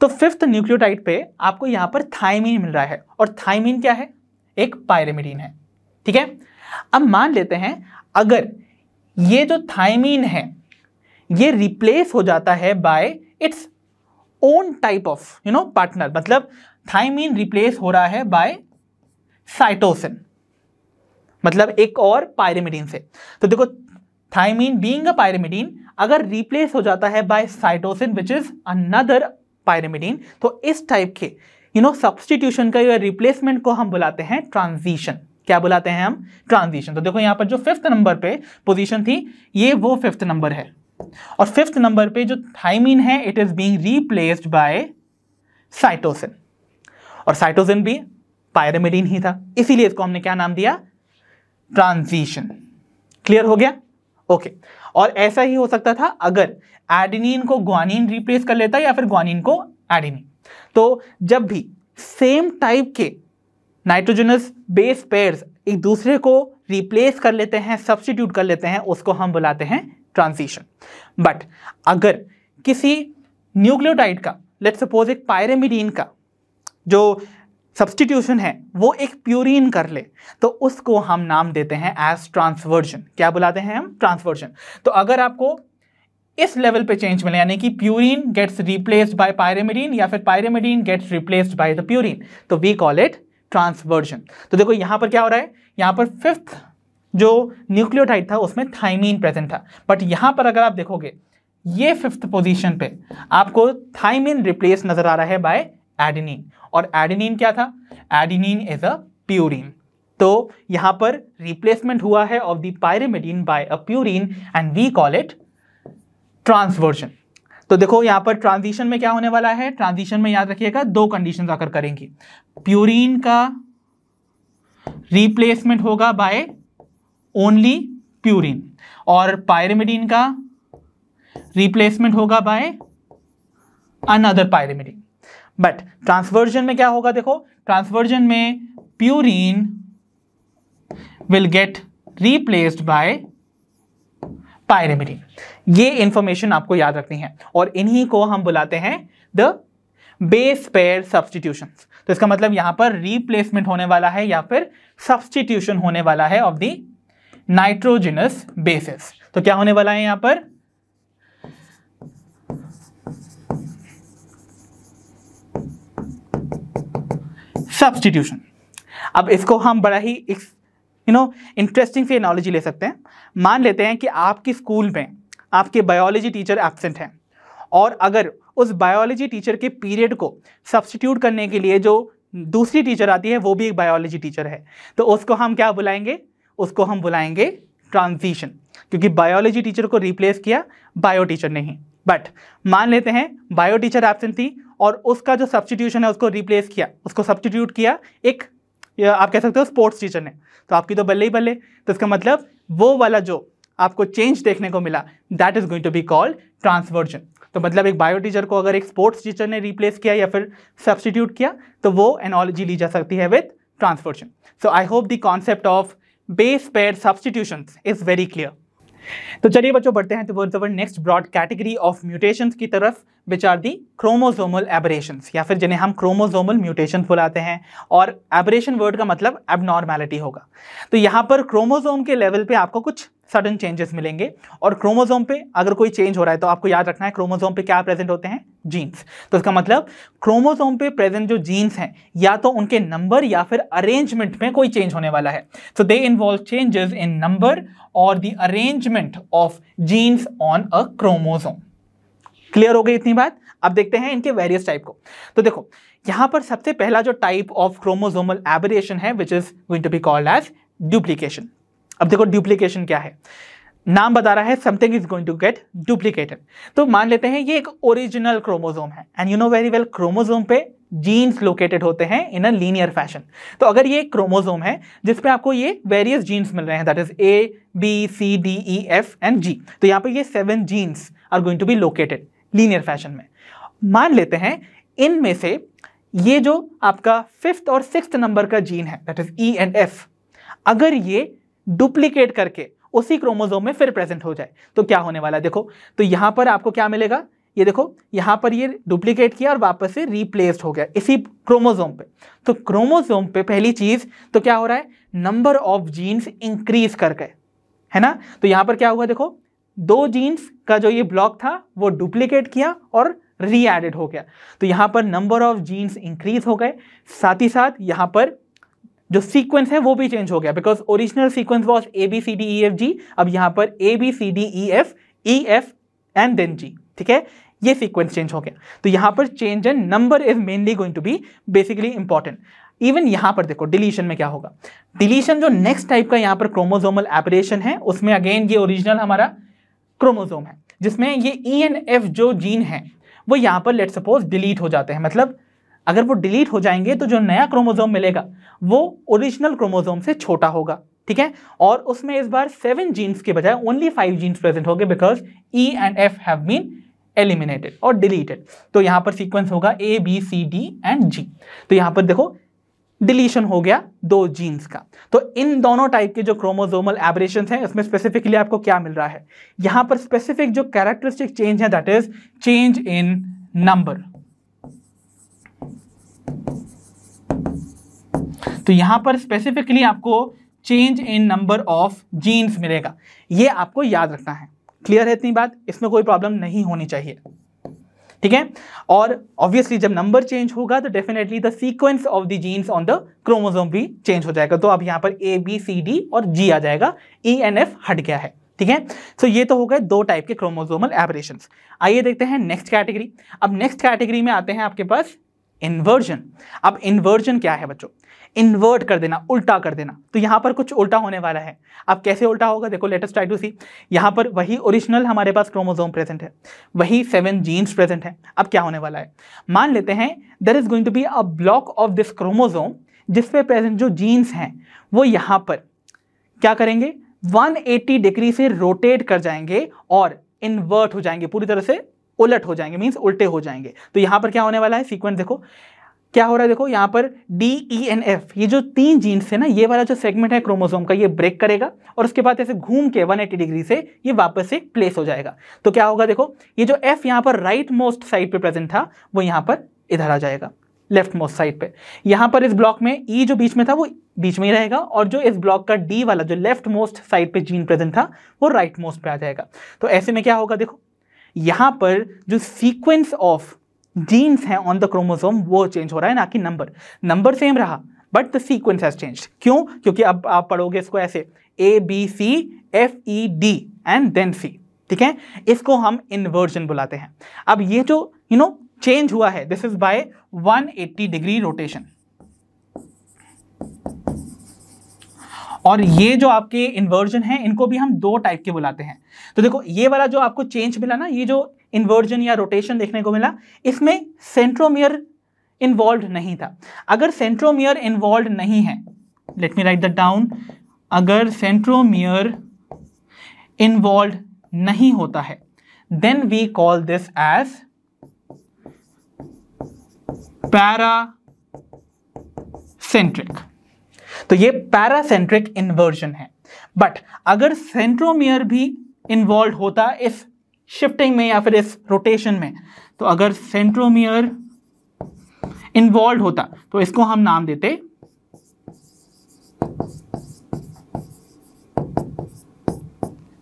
तो 5th न्यूक्लियोटाइड पे आपको यहां पर थाइमिन मिल रहा है, और थाइमिन क्या है, एक पायरिमिडीन है, ठीक है। अब मान लेते हैं अगर ये जो थाइमिन है ये रिप्लेस हो जाता है bye its own type of partner, मतलब थायमीन रिप्लेस हो रहा है बाय साइटोसिन, मतलब एक और पायरिमिडीन से। तो देखो थायमीन बीइंग अ पायरिमिडीन अगर रिप्लेस हो जाता है by cytosine which is another pyrimidine, तो इस टाइप के सब्स्टिट्यूशन का या रिप्लेसमेंट को हम बुलाते हैं ट्रांजिशन। क्या बुलाते हैं हम? ट्रांजिशन। तो देखो यहां पर जो 5th नंबर पे पोजीशन थी ये वो 5th नंबर है, और 5th नंबर पे जो थायमीन है it is being replaced by cytosine, और साइटोसिन भी पायरिमिडीन ही था, इसीलिए इसको हमने क्या नाम दिया? ट्रांजिशन। क्लियर हो गया? ओके। और ऐसा ही हो सकता था अगर एडेनिन को ग्वानिन रिप्लेस कर लेता या फिर ग्वानिन को एडेनिन। तो जब भी सेम टाइप के नाइट्रोजनस बेस पेयर्स एक दूसरे को रिप्लेस कर लेते हैं, सब्स्टिट्यूट कर लेते हैं, उसको हम बुलाते हैं ट्रांजिशन। बट अगर किसी न्यूक्लियोटाइड का, लेट्स सपोज एक पायरिमिडीन का जो सब्स्टिट्यूशन है वो एक प्यूरीन कर ले, तो उसको हम नाम देते हैं एज ट्रांसवर्जन। क्या बुलाते हैं हम? ट्रांसवर्जन। तो अगर आपको इस लेवल पे चेंज मिले, यानी कि purine gets replaced by pyrimidine या फिर pyrimidine gets replaced by the purine, तो वी कॉल इट ट्रांसवर्जन। तो देखो यहां पर क्या हो रहा है, यहां पर 5th जो न्यूक्लियोटाइड था उसमें थायमीन प्रेजेंट था, बट यहां पर अगर आप देखोगे ये 5th पोजीशन पे आपको थायमीन रिप्लेस नजर आ रहा है बाय एडेनिन, और एडेनिन क्या था? Adenine is a purine. तो यहां पर रिप्लेसमेंट हुआ है of the pyrimidine by a purine and we call it transversion. तो देखो यहां पर ट्रांजिशन में क्या होने वाला है? ट्रांजिशन में याद रखिएगा 2 कंडीशंस आकर करेंगी। प्यूरीन का रिप्लेसमेंट होगा बाय ओनली प्यूरीन, और पायरिमिडीन का रिप्लेसमेंट होगा by another pyrimidine. But transversion में क्या होगा? देखो ट्रांसवर्जन में purine will get replaced by pyrimidine. ये इंफॉर्मेशन आपको याद रखनी है, और इन्हीं को हम बुलाते हैं द बेस पेयर सब्स्टिट्यूशंस। तो इसका मतलब यहां पर रिप्लेसमेंट होने वाला है या फिर सब्स्टिट्यूशन होने वाला है ऑफ द नाइट्रोजनस बेसिस। तो क्या होने वाला है यहां पर? सब्स्टिट्यूशन। अब इसको हम बड़ा ही इंटरेस्टिंग सी एनालॉजी ले सकते हैं। मान लेते हैं कि आपकी स्कूल में आपके बायोलॉजी टीचर एब्सेंट हैं, और अगर उस बायोलॉजी टीचर के पीरियड को सब्स्टिट्यूट करने के लिए जो दूसरी टीचर आती है वो भी एक बायोलॉजी टीचर है, तो उसको हम क्या बुलाएंगे? उसको हम बुलाएंगे ट्रांजिशन, क्योंकि बायोलॉजी टीचर को रिप्लेस किया बायो टीचर ने ही। बट मान लेते हैं बायो टीचर एब्सेंट थी और उसका जो सब्स्टिट्यूशन है उसको रिप्लेस किया, उसको सब्स्टिट्यूट किया एक, आप कह सकते हो स्पोर्ट्स टीचर ने, तो आपकी तो बल्ले ही बल्ले। तो इसका मतलब वो वाला जो आपको चेंज देखने को मिला that is going to be called transversion. तो मतलब एक बायो टीचर को अगर एक स्पोर्ट्स टीचर ने रिप्लेस किया या फिर सब्स्टिट्यूट किया तो वो एनालॉजी ली जा सकती है with transversion. So I hope the concept of base pair substitutions is very clear. तो चलिए बच्चों बढ़ते हैं towards our next broad category of mutations की तरफ, which are the chromosomal aberrations, या फिर जिन्हें हम क्रोमोसोमल म्यूटेशन बुलाते हैं, और एबरेशन वर्ड का मतलब एबनॉर्मैलिटी होगा। तो यहाँ पर क्रोमोसोम के लेवल पे आपको कुछ सडन चेंजेस मिलेंगे, और क्रोमोसोम पे अगर कोई चेंज हो रहा है तो आपको याद रखना है क्रोमोसोम पे क्या प्रेजेंट होते हैं? जीन्स। तो इसका मतलब क्रोमोसोम पे प्रेजेंट जो जीन्स हैं या तो उनके नंबर या फिर अरेंजमेंट में कोई चेंज होने वाला है। So they involve changes in number और the arrangement of genes on a chromosome. Clear हो गई इतनी बात? अब देखते हैं इनके वेरियस टाइप को। तो देखो यहां पर सबसे पहला जो टाइप ऑफ क्रोमोसोमल एबरेशन है which is going to be called as duplication. अब देखो डुप्लीकेशन क्या है, नाम बता रहा है something is going to get duplicated. तो मान लेते हैं ये एक ओरिजिनल क्रोमोसोम है, and you know very well chromosome पे जीन्स लोकेटेड होते हैं इन अ लीनियर फैशन। तो अगर ये एक क्रोमोसोम है जिसपे आपको ये वेरियस जीन्स मिल रहे हैं, that is A, B, C, D, E, F and G, तो यहाँ पे ये 7 genes are going to be located linear fashion में। मान लेते हैं इनमें से ये जो आपका 5th और 6th नंबर का जीन है that is E and F, अगर ये डुप्लीकेट करके उसी क्रोमोसोम में फिर प्रेजेंट हो जाए तो क्या होने वाला है? देखो तो यहां पर आपको क्या मिलेगा, ये देखो यहां पर ये डुप्लीकेट किया और वापस से रिप्लेस्ड हो गया इसी क्रोमोसोम पे। तो क्रोमोसोम पे पहली चीज तो क्या हो रहा है, नंबर ऑफ जीन्स इंक्रीज कर गए, है ना। तो यहां पर क्या हुआ, देखो दो जीन्स का जो ये ब्लॉक था वो डुप्लीकेट किया और री एडेड हो गया, तो यहाँ पर नंबर ऑफ जीन्स इंक्रीज हो गए, साथ ही साथ यहाँ पर जो सीक्वेंस है वो भी चेंज हो गया, because original sequence was ABCDEFG, अब यहाँ पर ABCDEF एंड देन G, ठीक है, ये सीक्वेंस चेंज हो गया। तो यहाँ पर change in number is mainly going to be basically important. Even यहाँ पर देखो डिलीशन में क्या होगा, डिलीशन जो नेक्स्ट टाइप का यहाँ पर क्रोमोसोमल एब्रेशन है, उसमें अगेन ये ओरिजिनल हमारा क्रोमोसोम है, जिसमें ये ENF जो जीन है वो यहाँ पर लेट सपोज डिलीट हो जाते हैं। मतलब अगर वो डिलीट हो जाएंगे तो जो नया क्रोमोसोम मिलेगा वो ओरिजिनल क्रोमोसोम से छोटा होगा, ठीक है, और उसमें इस बार 7 जीन्स के बजाय ओनली 5 जीन्स प्रेजेंट होंगे, because E and F have been eliminated और डिलीटेड। तो यहाँ पर सीक्वेंस होगा ABCD एंड G। तो यहाँ पर देखो डिलीशन हो गया 2 जीन्स का। तो इन दोनों टाइप के जो क्रोमोसोमल एब्रेशंस हैं उसमें स्पेसिफिकली आपको क्या मिल रहा है, यहाँ पर स्पेसिफिक जो कैरेक्टरिस्टिक चेंज है that is change in number. तो यहां पर स्पेसिफिकली आपको change in number of genes मिलेगा, ये आपको याद रखना है। क्लियर है इतनी बात, इसमें कोई प्रॉब्लम नहीं होनी चाहिए, ठीक है। और ऑब्वियसली जब नंबर चेंज होगा तो definitely the sequence of the genes on the chromosome भी चेंज हो जाएगा। तो अब यहां पर ABCD और G आ जाएगा, ENF हट गया है, ठीक है। सो ये तो हो गए 2 टाइप के क्रोमोसोमल एब्रेशंस। आइए देखते हैं नेक्स्ट कैटेगरी। अब नेक्स्ट कैटेगरी में आते हैं आपके पास इन्वर्जन। अब इन्वर्जन क्या है बच्चों, इन्वर्ट कर देना, उल्टा कर देना। तो यहां पर कुछ उल्टा होने वाला है। अब कैसे उल्टा होगा, देखो लेट अस ट्राई टू सी। यहां पर वही ओरिजिनल हमारे पास क्रोमोसोम प्रेजेंट है, वही 7 जीन्स प्रेजेंट है। अब क्या होने वाला है, मान लेते हैं there is going to be a block of this chromosome जिसपे प्रेजेंट जो जीन्स हैं वो यहां पर क्या करेंगे, 180 डिग्री से रोटेट कर जाएंगे और इन्वर्ट हो जाएंगे, पूरी तरह से उलट हो जाएंगे, मींस उल्टे हो जाएंगे। तो यहां पर क्या होने वाला है, सीक्वेंस देखो क्या हो रहा है। देखो यहाँ पर DENF, ये जो 3 जीन्स है ना, ये वाला जो सेगमेंट है क्रोमोसोम का ये ब्रेक करेगा और उसके बाद ऐसे घूम के 180 डिग्री से ये वापस से प्लेस हो जाएगा। तो क्या होगा, देखो ये जो F यहाँ पर राइट मोस्ट साइड पे प्रेजेंट था वो यहाँ पर इधर आ जाएगा लेफ्ट मोस्ट साइड पे। यहाँ पर इस ब्लॉक में E जो बीच में था वो बीच में ही रहेगा और जो इस ब्लॉक का D वाला जो लेफ्ट मोस्ट साइड पे जीन प्रेजेंट था वो राइट मोस्ट पे आ जाएगा। तो ऐसे में क्या होगा, देखो यहाँ पर जो सीक्वेंस ऑफ जीन्स हैं ऑन द क्रोमोसोम वो चेंज हो रहा है, ना कि नंबर। नंबर सेम रहा but the sequence has changed. क्यों, क्योंकि अब आप पढ़ोगे इसको ऐसे ABCFED एंड देन C, ठीक है। इसको हम इन्वर्जन बुलाते हैं। अब ये जो चेंज हुआ है this is by 180 degree rotation. और ये जो आपके इन्वर्जन है इनको भी हम 2 टाइप के बुलाते हैं। तो देखो ये वाला जो आपको चेंज मिला ना, ये जो इन्वर्जन या रोटेशन देखने को मिला, इसमें सेंट्रोमियर इन्वॉल्व नहीं था। अगर सेंट्रोमियर इन्वॉल्व नहीं है, let me write that down, अगर सेंट्रोमियर इन्वॉल्व नहीं होता है then we call this as paracentric. तो ये पैरासेंट्रिक इन्वर्जन है। बट अगर सेंट्रोमियर भी इन्वॉल्व होता इस शिफ्टिंग में या फिर इस रोटेशन में, तो अगर सेंट्रोमियर इन्वॉल्व होता तो इसको हम नाम देते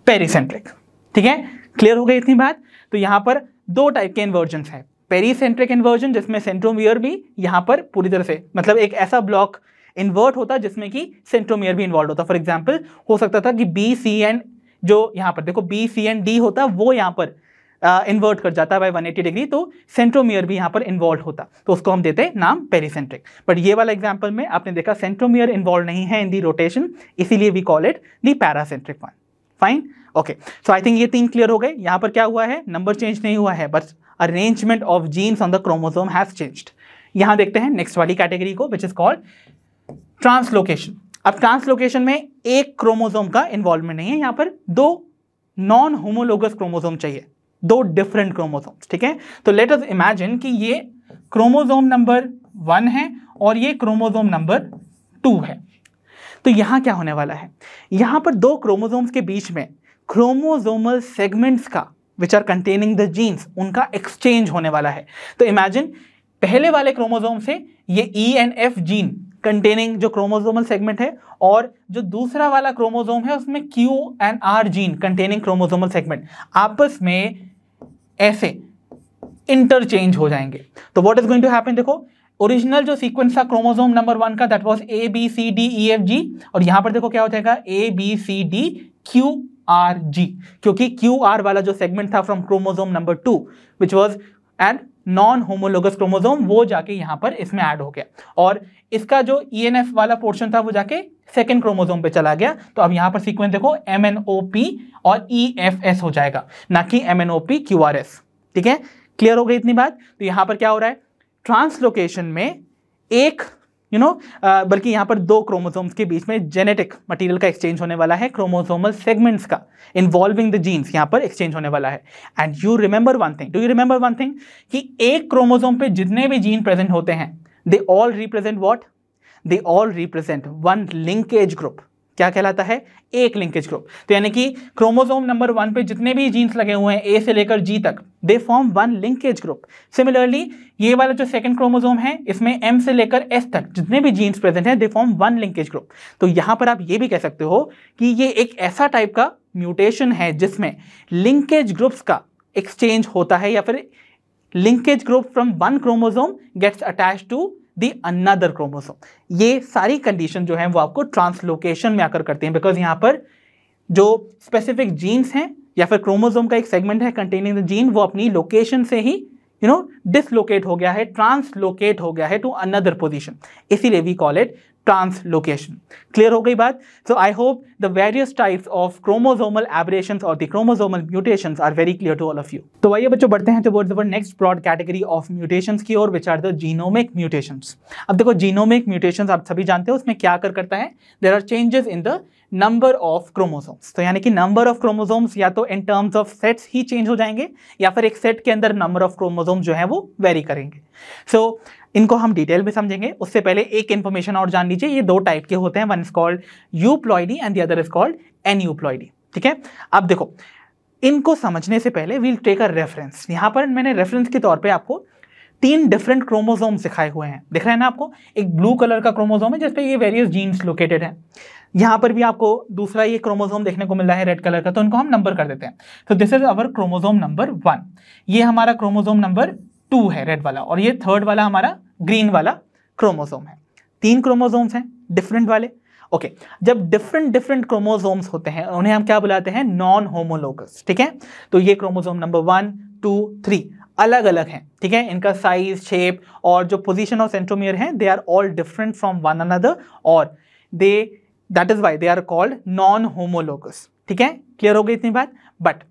पेरीसेंट्रिक, ठीक है। क्लियर हो गई इतनी बात। तो यहां पर 2 टाइप के इन्वर्जन है, पेरीसेंट्रिक इन्वर्जन जिसमें सेंट्रोमियर भी यहां पर पूरी तरह से, मतलब एक ऐसा ब्लॉक इन्वर्ट होता जिसमें कि सेंट्रोमियर भी इन्वॉल्व होता। फॉर एग्जांपल हो सकता था कि BCN जो यहाँ पर देखो BCND होता वो यहाँ पर इन्वर्ट कर जाता है बाय 180 डिग्री, तो सेंट्रोमियर भी यहाँ पर इन्वॉल्व होता, तो उसको हम देते नाम पेरीसेंट्रिक। बट ये वाला एग्जांपल में आपने देखा सेंट्रोमियर इन्वॉल्व नहीं है इन दी रोटेशन, इसीलिए we call it the paracentric one. Fine, okay. So I think ये 3 क्लियर हो गए। यहाँ पर क्या हुआ है, नंबर चेंज नहीं हुआ है, but arrangement of genes on the chromosome has changed. यहाँ देखते हैं नेक्स्ट वाली कैटेगरी को विच इज कॉल्ड ट्रांसलोकेशन। अब ट्रांसलोकेशन में एक क्रोमोसोम का इन्वॉल्वमेंट नहीं है, यहाँ पर 2 नॉन होमोलोगस क्रोमोसोम चाहिए, 2 डिफरेंट क्रोमोसोम्स, ठीक है। तो लेट अस इमेजिन कि ये क्रोमोसोम नंबर 1 है और ये क्रोमोसोम नंबर 2 है। तो यहां क्या होने वाला है, यहां पर 2 क्रोमोसोम्स के बीच में क्रोमोसोमल सेगमेंट्स का which are containing the genes उनका एक्सचेंज होने वाला है। तो इमेजिन पहले वाले क्रोमोसोम से ये ENF जीन कंटेनिंग जो क्रोमोसोमल सेगमेंट है, और जो दूसरा वाला क्रोमोसोम है उसमें Q and R gene containing chromosomal segment आपस में ऐसे इंटरचेंज हो जाएंगे। तो what is going to happen, देखो ओरिजिनल जो सीक्वेंस था क्रोमोसोम नंबर 1 का, दैट वाज ABCDEFG, और यहां पर देखो क्या हो जाएगा ABCDQRG, क्योंकि QR वाला जो सेगमेंट था from chromosome number 2 which was and non homologous chromosome, वो जाके यहां पर इसमें ऐड हो गया, और इसका जो ENF वाला पोर्शन था वो जाके सेकेंड क्रोमोसोम पे चला गया। तो अब यहां पर सीक्वेंस देखो MNOP और EFS हो जाएगा, ना कि MNOP QRS। ठीक है, क्लियर हो गई इतनी बात। तो यहां पर क्या हो रहा है, ट्रांसलोकेशन में एक बल्कि यहां पर दो क्रोमोसोम्स के बीच में जेनेटिक मटेरियल का एक्सचेंज होने वाला है, क्रोमोसोमल सेगमेंट्स का इन्वॉल्विंग द जीन्स यहां पर एक्सचेंज होने वाला है। And you remember one thing, do you remember one thing, कि एक क्रोमोसोम पे जितने भी जीन प्रेजेंट होते हैं, they all represent what, they all represent one linkage group. क्या कहलाता है, एक लिंकेज ग्रुप। तो यानी कि क्रोमोसोम नंबर 1 पे जितने भी जीन्स लगे हुए हैं A से लेकर G तक, they form one linkage group. Similarly ये वाला जो सेकंड क्रोमोसोम है, इसमें M से लेकर S तक जितने भी जीन्स प्रेजेंट हैं, they form one linkage group. तो यहां पर आप ये भी कह सकते हो कि ये एक ऐसा टाइप का म्यूटेशन है जिसमें लिंकेज ग्रुप्स का एक्सचेंज होता है, या फिर linkage group from one chromosome gets attached to the another chromosome. ये सारी कंडीशन जो है वो आपको ट्रांसलोकेशन में आकर करते हैं, बिकॉज यहां पर जो स्पेसिफिक जीन्स हैं या फिर क्रोमोसोम का एक सेगमेंट है कंटेनिंग द जीन, वो अपनी लोकेशन से ही डिसलोकेट हो गया है, ट्रांसलोकेट हो गया है टू अनदर पोजीशन, इसीलिए we call it translocation. Clear हो गई बात। So I hope the various types of chromosomal aberrations और the chromosomal mutations are very clear to all of you. तो आइए बच्चों बढ़ते हैं towards our next broad category of mutations की ओर, which are the genomic mutations. अब देखो जीनोमिक म्यूटेशंस आप सभी जानते हो उसमें क्या करता है, there are changes in the number of chromosomes. तो यानी कि नंबर ऑफ क्रोमोसोम्स या तो इन टर्म्स ऑफ सेट्स ही चेंज हो जाएंगे, या फिर एक सेट के अंदर नंबर ऑफ क्रोमोसोम्स जो है वो वेरी करेंगे। सो इनको हम डिटेल में समझेंगे, उससे पहले एक इंफॉर्मेशन और जान लीजिए, ये दो टाइप के होते हैं, one is called euploidy and the other is called aneuploidy. ठीक है, अब देखो इनको समझने से पहले वील टेक अ रेफरेंस। यहां पर मैंने रेफरेंस के तौर पे आपको 3 डिफरेंट क्रोमोसोम दिखाए हुए हैं, दिख रहा है ना आपको, एक ब्लू कलर का क्रोमोसोम है जिसपे ये वेरियस जीन्स लोकेटेड है, यहां पर भी आपको दूसरा ये क्रोमोसोम देखने को मिल रहा है रेड कलर का, तो इनको हम नंबर कर देते हैं। तो this is our chromosome number 1, ये हमारा क्रोमोसोम नंबर 2 है रेड वाला, और ये थर्ड वाला हमारा ग्रीन वाला क्रोमोसोम है। 3 क्रोमोसोम्स हैं डिफरेंट वाले। ओके, जब डिफरेंट क्रोमोसोम्स होते हैं उन्हें हम क्या बुलाते हैं, नॉन होमोलोगस। ठीक है, तो ये क्रोमोसोम नंबर 1, 2, 3 अलग अलग हैं। ठीक है, इनका साइज, शेप और जो पोजीशन ऑफ सेंट्रोमियर है, they are all different from one another, और that is why they are called non homologous. ठीक है, क्लियर हो गई इतनी बात। बट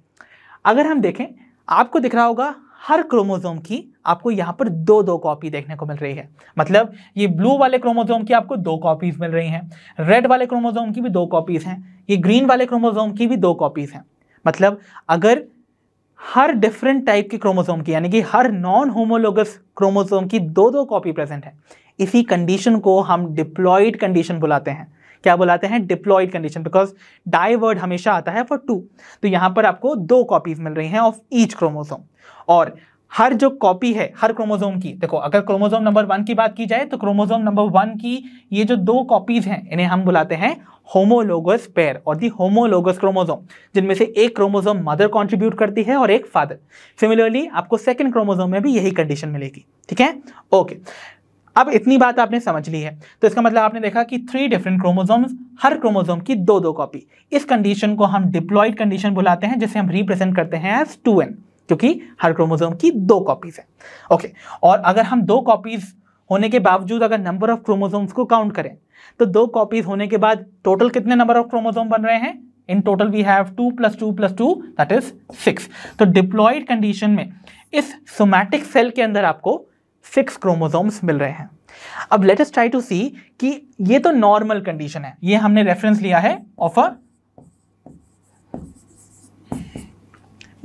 अगर हम देखें, आपको दिख रहा होगा हर क्रोमोसोम की आपको यहां पर 2-2 कॉपी देखने को मिल रही है। मतलब ये ब्लू वाले क्रोमोसोम की आपको 2 कॉपीज मिल रही हैं, रेड वाले क्रोमोसोम की भी 2 कॉपीज हैं, ये ग्रीन वाले क्रोमोसोम की भी 2 कॉपीज हैं। मतलब अगर हर डिफरेंट टाइप के क्रोमोसोम की, यानी कि हर नॉन होमोलोगस क्रोमोसोम की 2-2 कॉपी प्रेजेंट है, इसी कंडीशन को हम डिप्लॉइड कंडीशन बुलाते हैं। क्या बुलाते हैं, diploid condition, because di word हमेशा आता है फॉर 2। तो यहां पर आपको 2 कॉपीज मिल रही हैं ऑफ ईच क्रोमोसोम, और हर जो कॉपी है हर क्रोमोसोम की, देखो अगर क्रोमोसोम नंबर 1 की बात की जाए तो क्रोमोसोम नंबर 1 की ये जो 2 कॉपीज हैं इन्हें हम बुलाते हैं होमोलोगस पेयर और दी होमोलोगस क्रोमोसोम, जिनमें से एक क्रोमोसोम मदर कंट्रीब्यूट करती है और एक फादर। सिमिलरली आपको सेकंड क्रोमोसोम में भी यही कंडीशन मिलेगी। ठीक है, ओके। अब इतनी बात आपने समझ ली है, तो इसका मतलब आपने देखा कि 3 डिफरेंट क्रोमोसोम्स, हर क्रोमोसोम की 2-2 कॉपी। इस कंडीशन को हम डिप्लॉइड कंडीशन बुलाते हैं, जिसे हम रिप्रेजेंट करते हैं एज 2n, क्योंकि हर क्रोमोसोम की 2 कॉपीज है। ओके, और अगर हम 2 कॉपीज होने के बावजूद अगर नंबर ऑफ क्रोमोसोम्स को काउंट करें, तो 2 कॉपीज होने के बाद टोटल कितने नंबर ऑफ क्रोमोसोम बन रहे हैं? In total we have 2 + 2 + 2 that is 6। तो डिप्लॉइड कंडीशन में इस सोमैटिक सेल के अंदर आपको 6 क्रोमोसोम्स मिल रहे हैं। अब late us try to see कि ये तो नॉर्मल कंडीशन है, ये हमने रेफरेंस लिया है ऑफ अ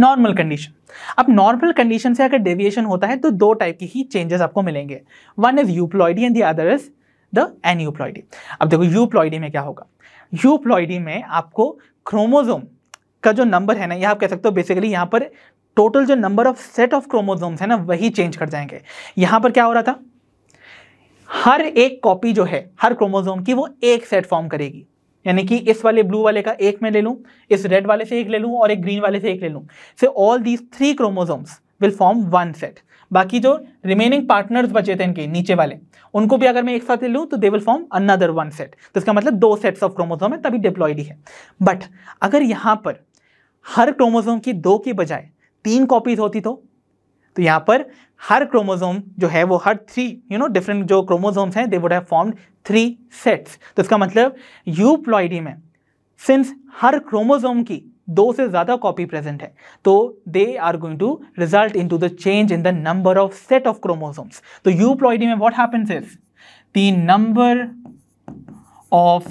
नॉर्मल कंडीशन। अब नॉर्मल कंडीशन से अगर डेविएशन होता है तो 2 टाइप की ही चेंजेस आपको मिलेंगे, one is euploidy and the other is the aneuploidy. अब देखो यूप्लॉइडी में क्या होगा, यूप्लॉइडी में आपको क्रोमोसोम का जो नंबर है ना, यह आप कह सकते हो बेसिकली यहाँ पर टोटल जो number of set of chromosomes है ना, वही चेंज कर जाएंगे। यहां पर क्या हो रहा था, हर एक कॉपी जो है हर क्रोमोसोम की वो एक सेट फॉर्म करेगी, यानी कि इस वाले ब्लू वाले का एक मैं ले लूं, इस रेड वाले से एक ले लूं और एक ग्रीन वाले से एक ले लूं, so all these 3 chromosomes will form one set. बाकी जो रिमेनिंग पार्टनर्स बचे थे इनके नीचे वाले, उनको भी अगर मैं एक साथ ले लूं तो they will form another one set. तो इसका मतलब 2 सेट्स ऑफ क्रोमोसोम है, तभी डिप्लॉइडी है। बट अगर यहां पर हर क्रोमोसोम की 2 की बजाय 3 कॉपीज होती तो यहाँ पर हर क्रोमोसोम जो है वो हर 3 डिफरेंट जो क्रोमोसोम्स हैं they would have formed 3 sets. तो इसका मतलब यूप्लॉइडी में सिंस हर क्रोमोसोम की 2 से ज्यादा कॉपी प्रेजेंट है तो they are going to result into the change in the number of set of chromosomes. तो यूप्लॉइडी में what happens is the number of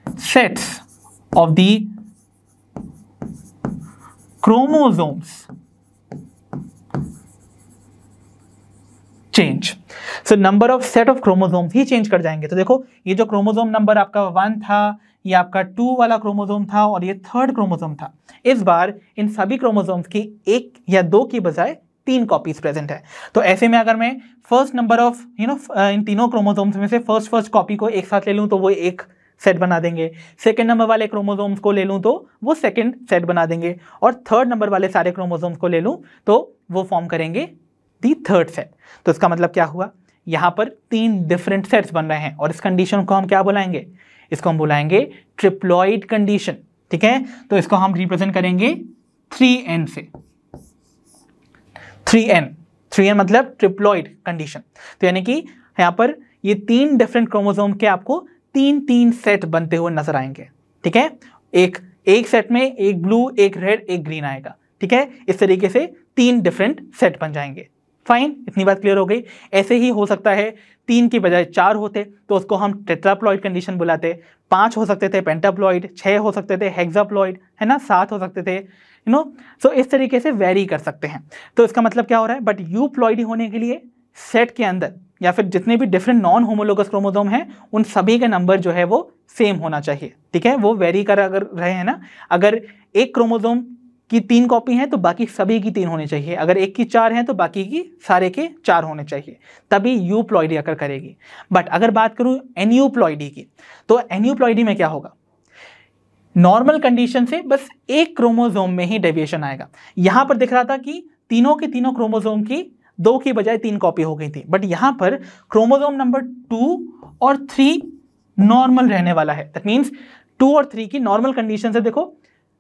sets of the chromosomes change. So number of set of chromosomes ही चेंज कर जाएंगे। तो देखो ये जो क्रोमोसोम नंबर आपका 1 था, ये आपका 2 वाला क्रोमोसोम था और ये 3rd क्रोमोसोम था। इस बार इन सभी क्रोमोसोम्स की 1 या 2 की बजाय 3 कॉपीज प्रेजेंट है। तो ऐसे में अगर मैं फर्स्ट नंबर ऑफ इन तीनों क्रोमोसोम्स में से फर्स्ट कॉपी को एक साथ ले लूं तो वो एक सेट बना देंगे, सेकंड नंबर वाले क्रोमोसोम्स को ले लूं तो वो सेकंड सेट बना देंगे, और थर्ड नंबर वाले सारे क्रोमोसोम्स को ले लूं तो वो फॉर्म करेंगे दी थर्ड सेट। तो इसका मतलब क्या हुआ, यहां पर 3 डिफरेंट सेट्स बन रहे हैं और इस कंडीशन को हम क्या बुलाएंगे, इसको हम बुलाएंगे ट्रिप्लॉइड कंडीशन। ठीक है, तो इसको हम रिप्रेजेंट करेंगे 3n से। 3n मतलब ट्रिप्लॉइड कंडीशन। तो यानी कि यहां पर ये 3 डिफरेंट क्रोमोसोम के आपको 3 सेट बनते हुए नजर आएंगे। ठीक है, एक सेट में एक ब्लू, एक रेड, एक ग्रीन आएगा। ठीक है, इस तरीके से 3 डिफरेंट सेट बन जाएंगे। फाइन, इतनी बात क्लियर हो गई। ऐसे ही हो सकता है 3 की बजाय 4 होते तो उसको हम टेट्राप्लॉइड कंडीशन बुलाते, 5 हो सकते थे पेंटाप्लॉइड, 6 हो सकते थे हेक्साप्लॉइड, है ना, 7 हो सकते थे, सो इस तरीके से वेरी कर सकते हैं। तो इसका मतलब क्या हो रहा है, बट यूप्लॉइडी होने के लिए सेट के अंदर या फिर जितने भी डिफरेंट नॉन होमोलोगस क्रोमोसोम हैं उन सभी का नंबर जो है वो सेम होना चाहिए। ठीक है, वो वेरी कर अगर रहे हैं ना, अगर एक क्रोमोसोम की 3 कॉपी हैं तो बाकी सभी की 3 होनी चाहिए, अगर एक की 4 हैं तो बाकी की सारे के 4 होने चाहिए, तभी यूप्लॉइडी अगर करेगी। बट अगर बात करूं एन्यूप्लॉइडी की, तो एन्यूप्लॉइडी में क्या होगा, नॉर्मल कंडीशन से बस एक क्रोमोसोम में ही डेविएशन आएगा। यहां पर दिख रहा था कि तीनों के तीनों क्रोमोसोम की 2 की बजाय 3 कॉपी हो गई थी, बट यहां पर क्रोमोसोम नंबर 2 और 3 नॉर्मल रहने वाला है। दैट मींस 2 और 3 की नॉर्मल कंडीशन से देखो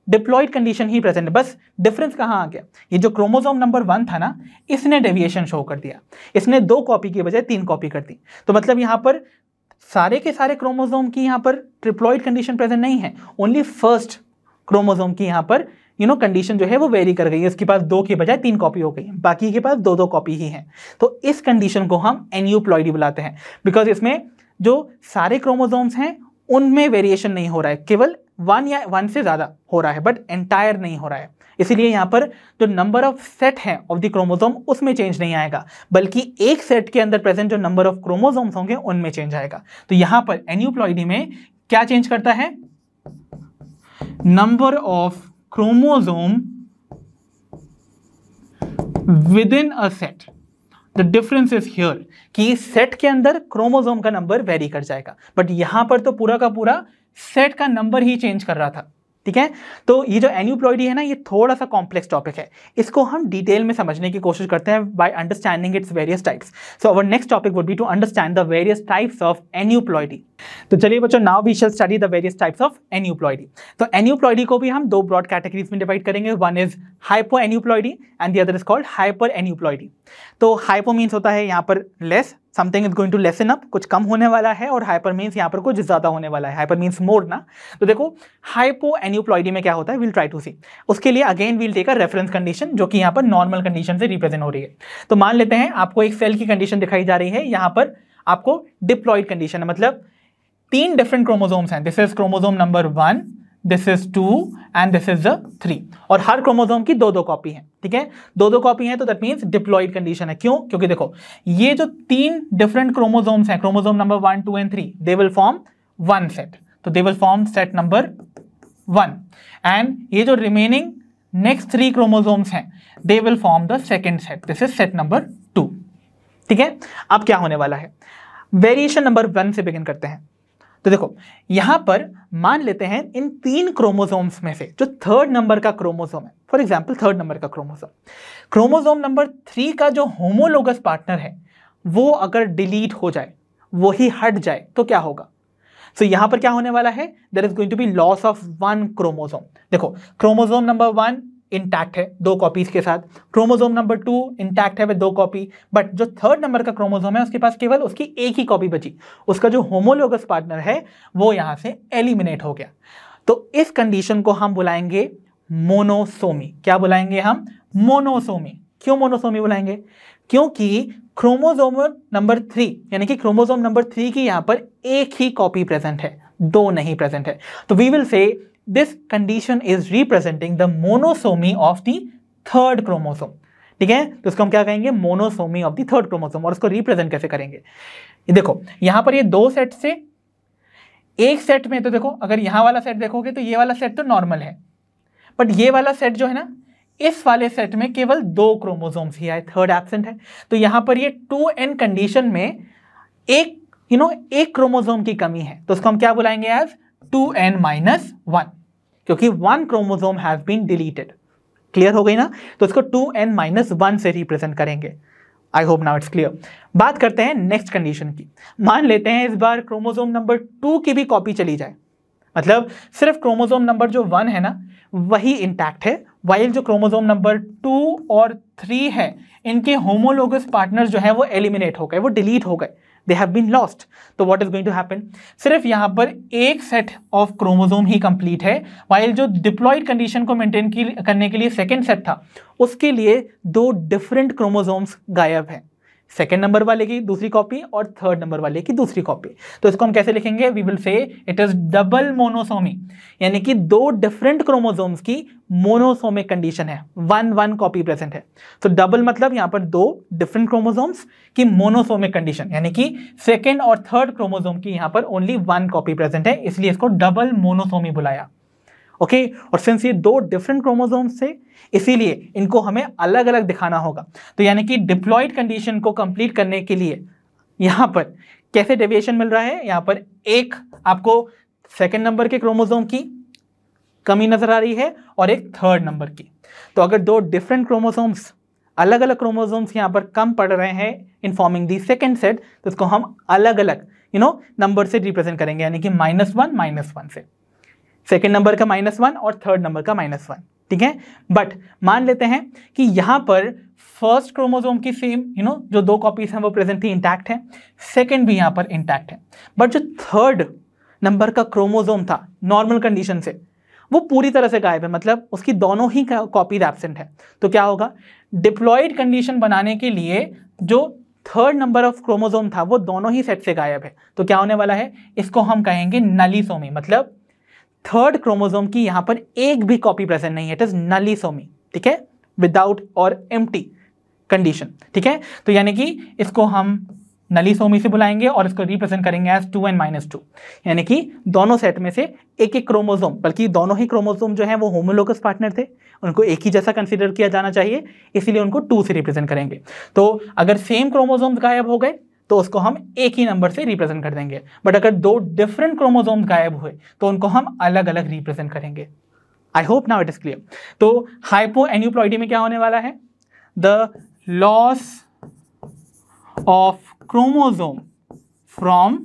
डिप्लॉइड कंडीशन ही प्रेजेंट है, बस डिफरेंस कहां आ गया, ये जो क्रोमोसोम नंबर 1 था ना, इसने डेविएशन शो कर दिया, इसने 2 कॉपी की बजाय 3 कॉपी कर दी। तो मतलब यहां पर सारे के सारे क्रोमोसोम की यहां पर ट्रिप्लॉइड कंडीशन प्रेजेंट नहीं है, ओनली फर्स्ट क्रोमोसोम की यहां पर कंडीशन जो है वो वेरी कर गई है, इसके पास 2 की बजाय 3 कॉपी हो गई है, बाकी के पास 2 कॉपी ही है। तो इस कंडीशन को हम एन्यूप्लॉइडी बुलाते हैं, बिकॉज इसमें जो सारे क्रोमोसोम्स हैं उनमें वेरिएशन नहीं हो रहा है, केवल 1 या 1 से ज्यादा हो रहा है, बट एंटायर नहीं हो रहा है। इसीलिए यहां पर जो नंबर ऑफ सेट है ऑफ द क्रोमोसोम उसमें चेंज नहीं आएगा, बल्कि एक सेट के अंदर प्रेजेंट जो नंबर ऑफ क्रोमोसोम्स होंगे उनमें चेंज आएगा। तो यहां पर एन्यूप्लॉइडी में क्या चेंज करता है, number of chromosome with in a set. The difference is here कि सेट के अंदर क्रोमोसोम का नंबर वेरी कर जाएगा, बट यहां पर तो पूरा का पूरा सेट का नंबर ही चेंज कर रहा था। ठीक है, तो ये जो एन्यूप्लॉइडी है ना, ये थोड़ा सा कॉम्प्लेक्स टॉपिक है, इसको हम डिटेल में समझने की कोशिश करते हैं by understanding its various types. So our next topic would be to understand the various types of aneuploidy. तो चलिए बच्चों, now we shall study the various types of aneuploidy. तो एन्यूप्लॉइडी को भी हम 2 ब्रॉड कैटेगरीज में डिवाइड करेंगे, one is hypo aneuploidy and the other is called hyper aneuploidy. तो हाइपो मीन्स होता है यहाँ पर less, something is going to lessen up, कुछ कम होने वाला है, और हाइपर मीन्स यहाँ पर कुछ ज्यादा होने वाला है, हाइपर मीन्स मोर ना। तो देखो हाइपो एन्यूप्लॉइडी में क्या होता है, विल ट्राई टू सी। उसके लिए again will take a reference condition जो कि यहाँ पर नॉर्मल कंडीशन से रिप्रेजेंट हो रही है। तो मान लेते हैं आपको एक सेल की कंडीशन दिखाई जा रही है, यहाँ पर आपको डिप्लॉइड कंडीशन है, मतलब 3 डिफरेंट क्रोमोसोम्स हैं, this is chromosome number 1, this is 2 and this is 3, और हर क्रोमोसोम की 2 कॉपी है। ठीक है, 2 कॉपी है, तो दैट मींस डिप्लॉइड कंडीशन है। क्यों, क्योंकि देखो ये जो 3 डिफरेंट क्रोमोसोम्स हैं, chromosome number 1, 2 and 3, they will form 1 set, तो they will form set number 1, and ये जो रिमेनिंग नेक्स्ट 3 क्रोमोसोम्स हैं, they will form the second set, this is set number 2। ठीक है, अब क्या होने वाला है, वेरिएशन नंबर 1 से बिगिन करते हैं। तो देखो यहां पर मान लेते हैं इन 3 क्रोमोसोम्स में से जो 3rd नंबर का क्रोमोसोम है, फॉर एग्जांपल 3rd नंबर का क्रोमोसोम नंबर 3 का जो होमोलोगस पार्टनर है वो अगर डिलीट हो जाए, वो ही हट जाए, तो क्या होगा। सो यहां पर क्या होने वाला है, there is going to be loss of 1 chromosome. देखो क्रोमोसोम नंबर 1 इंटैक्ट है 2 कॉपीज के साथ, क्रोमोसोम नंबर 2 इंटैक्ट है विद 2 कॉपी, बट जो 3rd नंबर का क्रोमोसोम है उसके पास केवल उसकी एक ही कॉपी बची, उसका जो होमोलोगस पार्टनर है वो यहां से एलिमिनेट हो गया। तो इस कंडीशन को हम बुलाएंगे मोनोसोमी। क्या बुलाएंगे हम, मोनोसोमी। क्यों मोनोसोमी बुलाएंगे, क्योंकि क्रोमोसोम नंबर 3 यानी कि क्रोमोसोम नंबर 3 की यहां पर एक ही कॉपी प्रेजेंट है, 2 नहीं प्रेजेंट है। तो we will say this condition is representing the monosomy of the 3rd chromosome. ठीक है, तो इसको हम क्या कहेंगे, monosomy of the 3rd chromosome. और इसको रिप्रेजेंट कैसे करेंगे, देखो यहां पर ये 2 सेट से एक सेट में, तो देखो अगर यहां वाला सेट देखोगे तो ये वाला सेट तो नॉर्मल है, बट ये वाला सेट जो है ना, इस वाले सेट में केवल 2 क्रोमोसोम्स ही आए, 3rd एब्सेंट है। तो यहां पर ये 2n कंडीशन में एक एक क्रोमोसोम की कमी है, तो उसको हम क्या बुलाएंगे एज 2n-1, क्योंकि 1 chromosome has been deleted. Clear हो गई ना, तो इसको 2n-1 से रिप्रेजेंट करेंगे। I hope now it's clear. बात करते हैं नेक्स्ट कंडीशन की। मान लेते हैं इस बार क्रोमोसोम नंबर 2 की भी कॉपी चली जाए, मतलब सिर्फ क्रोमोसोम नंबर जो 1 है ना वही इंटैक्ट है, वाइल जो क्रोमोसोम नंबर 2 और 3 है इनके होमोलोगस पार्टनर्स जो है वो एलिमिनेट हो गए, वो डिलीट हो गए, दे हैव बीन लॉस्ट। तो what is going to happen, सिर्फ यहां पर एक सेट ऑफ क्रोमोसोम ही कंप्लीट है, वाइल जो डिप्लॉयड कंडीशन को मेंटेन करने के लिए सेकेंड सेट था उसके लिए 2 डिफरेंट क्रोमोसोम्स गायब हैं, 2nd नंबर वाले की दूसरी कॉपी और 3rd नंबर वाले की दूसरी कॉपी। तो इसको हम कैसे लिखेंगे, we will say it is double monosomy, यानी कि 2 डिफरेंट क्रोमोसोम्स की मोनोसोमिक कंडीशन है, 1 कॉपी प्रेजेंट है। तो डबल मतलब यहां पर 2 डिफरेंट क्रोमोसोम्स की मोनोसोमिक कंडीशन, यानी कि 2nd और 3rd क्रोमोसोम की यहां पर ओनली 1 कॉपी प्रेजेंट है, इसलिए इसको डबल मोनोसोमी बुलाया। ओके, और सिंस ये 2 डिफरेंट क्रोमोसोम्स थे इसीलिए इनको हमें अलग अलग दिखाना होगा। तो यानी कि डिप्लॉयड कंडीशन को कंप्लीट करने के लिए यहां पर कैसे डेविएशन मिल रहा है, यहां पर एक आपको 2nd नंबर के क्रोमोसोम की कमी नजर आ रही है और एक 3rd नंबर की। तो अगर 2 डिफरेंट क्रोमोसोम्स, अलग अलग क्रोमोसोम्स यहां पर कम पड़ रहे हैं in forming the second set, तो इसको हम अलग अलग नंबर से रिप्रेजेंट करेंगे, यानी कि -1 से, 2nd नंबर का -1 और 3rd नंबर का -1। ठीक है, बट मान लेते हैं कि यहां पर 1st क्रोमोसोम की सेम जो 2 कॉपीज हैं वो प्रेजेंट थी, इंटैक्ट है, 2nd भी यहां पर इंटैक्ट है, बट जो 3rd नंबर का क्रोमोसोम था नॉर्मल कंडीशन से वो पूरी तरह से गायब है, मतलब उसकी दोनों ही कॉपीज एब्सेंट है। तो क्या होगा, डिप्लॉयड कंडीशन बनाने के लिए जो 3rd नंबर ऑफ क्रोमोसोम था वो दोनों ही सेट से गायब है, तो क्या होने वाला है, इसको हम कहेंगे नलीसोमी, मतलब 3rd क्रोमोसोम की यहां पर एक भी कॉपी प्रेजेंट नहीं है, इट इज नलीसोमी। ठीक है, विदाउट और एम्प्टी कंडीशन। ठीक है, तो यानी कि इसको हम नलीसोमी से बुलाएंगे और इसको रिप्रेजेंट करेंगे एज 2n-2, यानी कि दोनों सेट में से एक एक क्रोमोसोम, बल्कि दोनों ही क्रोमोसोम जो है वो होमोलोगस पार्टनर थे, उनको एक ही जैसा कंसीडर किया जाना चाहिए, इसीलिए उनको 2 से रिप्रेजेंट करेंगे। तो अगर सेम क्रोमोसोम्स गायब हो गए तो उसको हम एक ही नंबर से रिप्रेजेंट कर देंगे, बट अगर 2 डिफरेंट क्रोमोसोम्स गायब हुए तो उनको हम अलग अलग रिप्रेजेंट करेंगे। I hope now it is clear. तो हाइपोएन्यूप्लॉइडी में क्या होने वाला है, the loss of chromosome from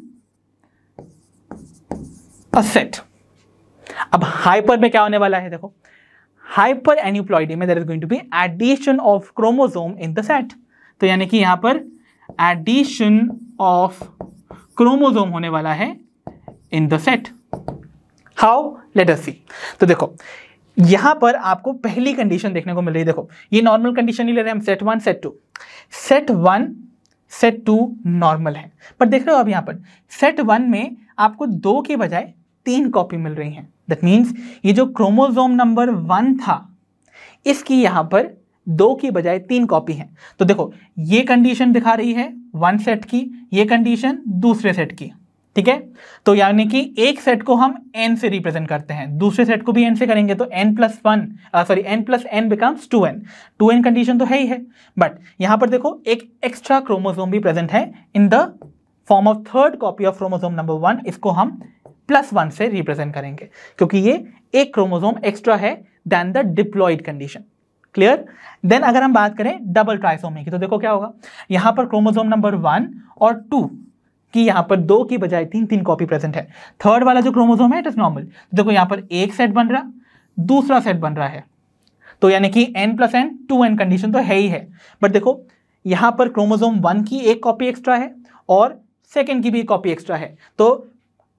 a set. अब हाइपर में क्या होने वाला है, देखो हाइपर एन्यूप्लॉइडी में there is going to be addition of chromosome in the set. तो यानी कि यहां पर एडिशन ऑफ क्रोमोसोम होने वाला है in the set. How, let us see. तो देखो यहां पर आपको पहली कंडीशन देखने को मिल रही है, देखो ये नॉर्मल कंडीशन ही ले रहे हैं हम, set 1 set 2, set 1 set 2 normal है, पर देख रहे हो अब यहां पर सेट 1 में आपको 2 के बजाय 3 कॉपी मिल रही हैं। दैट मीन्स ये जो क्रोमोसोम नंबर 1 था इसकी यहां पर 2 की बजाय 3 कॉपी हैं। तो देखो ये कंडीशन दिखा रही है 1 सेट की, ये कंडीशन दूसरे सेट की। ठीक है। तो यानी कि एक सेट को हम n से रिप्रेजेंट करते हैं, दूसरे सेट को भी n से करेंगे तो n plus n becomes 2n condition तो है ही है, बट यहां पर देखो एक एक्स्ट्रा क्रोमोसोम भी प्रेजेंट है in the form of third copy of chromosome number 1, इसको हम +1 से रिप्रेजेंट करेंगे क्योंकि ये एक क्रोमोसोम एक्स्ट्रा है then the diploid condition. Clear. Then अगर हम बात करें डबल ट्राइसोमी की तो देखो क्या होगा, यहां पर क्रोमोसोम नंबर 1 और 2 की यहां पर 2 की बजाय 3 कॉपी प्रेजेंट है। थर्ड वाला जो क्रोमोसोम है इट इज नॉर्मल, देखो यहां पर एक सेट बन रहा, दूसरा सेट बन रहा है, तो यानी कि n + n 2n कंडीशन तो है ही है, बट देखो यहां पर क्रोमोसोम 1 की एक कॉपी एक्स्ट्रा है और सेकेंड की भी कॉपी एक्स्ट्रा है, तो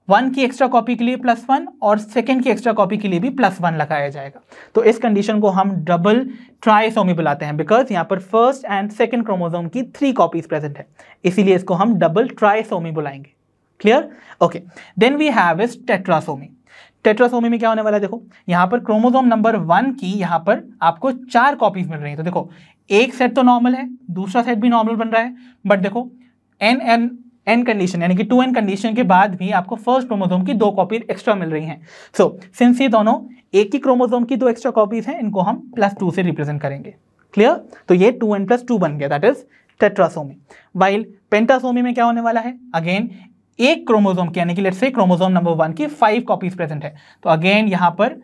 1 की एक्स्ट्रा कॉपी के लिए +1 और सेकेंड की एक्स्ट्रा कॉपी के लिए भी +1 लगाया जाएगा। तो इस कंडीशन को हम डबल ट्राइसोमी बुलाते हैं बिकॉज यहाँ पर फर्स्ट एंड सेकेंड क्रोमोसोम की 3 कॉपीज प्रेजेंट है, इसीलिए इसको हम डबल ट्राइसोमी बुलाएंगे। Clear. Okay, then we have is tetrasomy. Tetrasomy में क्या होने वाला है, देखो यहाँ पर क्रोमोसोम नंबर 1 की यहाँ पर आपको 4 कॉपीज मिल रही है, तो देखो एक सेट तो नॉर्मल है, दूसरा सेट भी नॉर्मल बन रहा है, बट देखो n कंडीशन यानी कि 2n कंडीशन के बाद भी आपको फर्स्ट क्रोमोसोम की 2 कॉपी एक्स्ट्रा मिल रही हैं। सो सिंस ये दोनों एक ही क्रोमोसोम की 2 एक्स्ट्रा कॉपीज हैं, इनको हम +2 से रिप्रेजेंट करेंगे। क्लियर। तो ये 2n + 2 बन गया, दैट इज टेट्रासोमी। वाइल पेंटासोमी में क्या होने वाला है, अगेन एक क्रोमोसोम की यानी कि लेट्स से क्रोमोसोम नंबर 1 की 5 कॉपीज प्रेजेंट है, तो अगेन यहाँ पर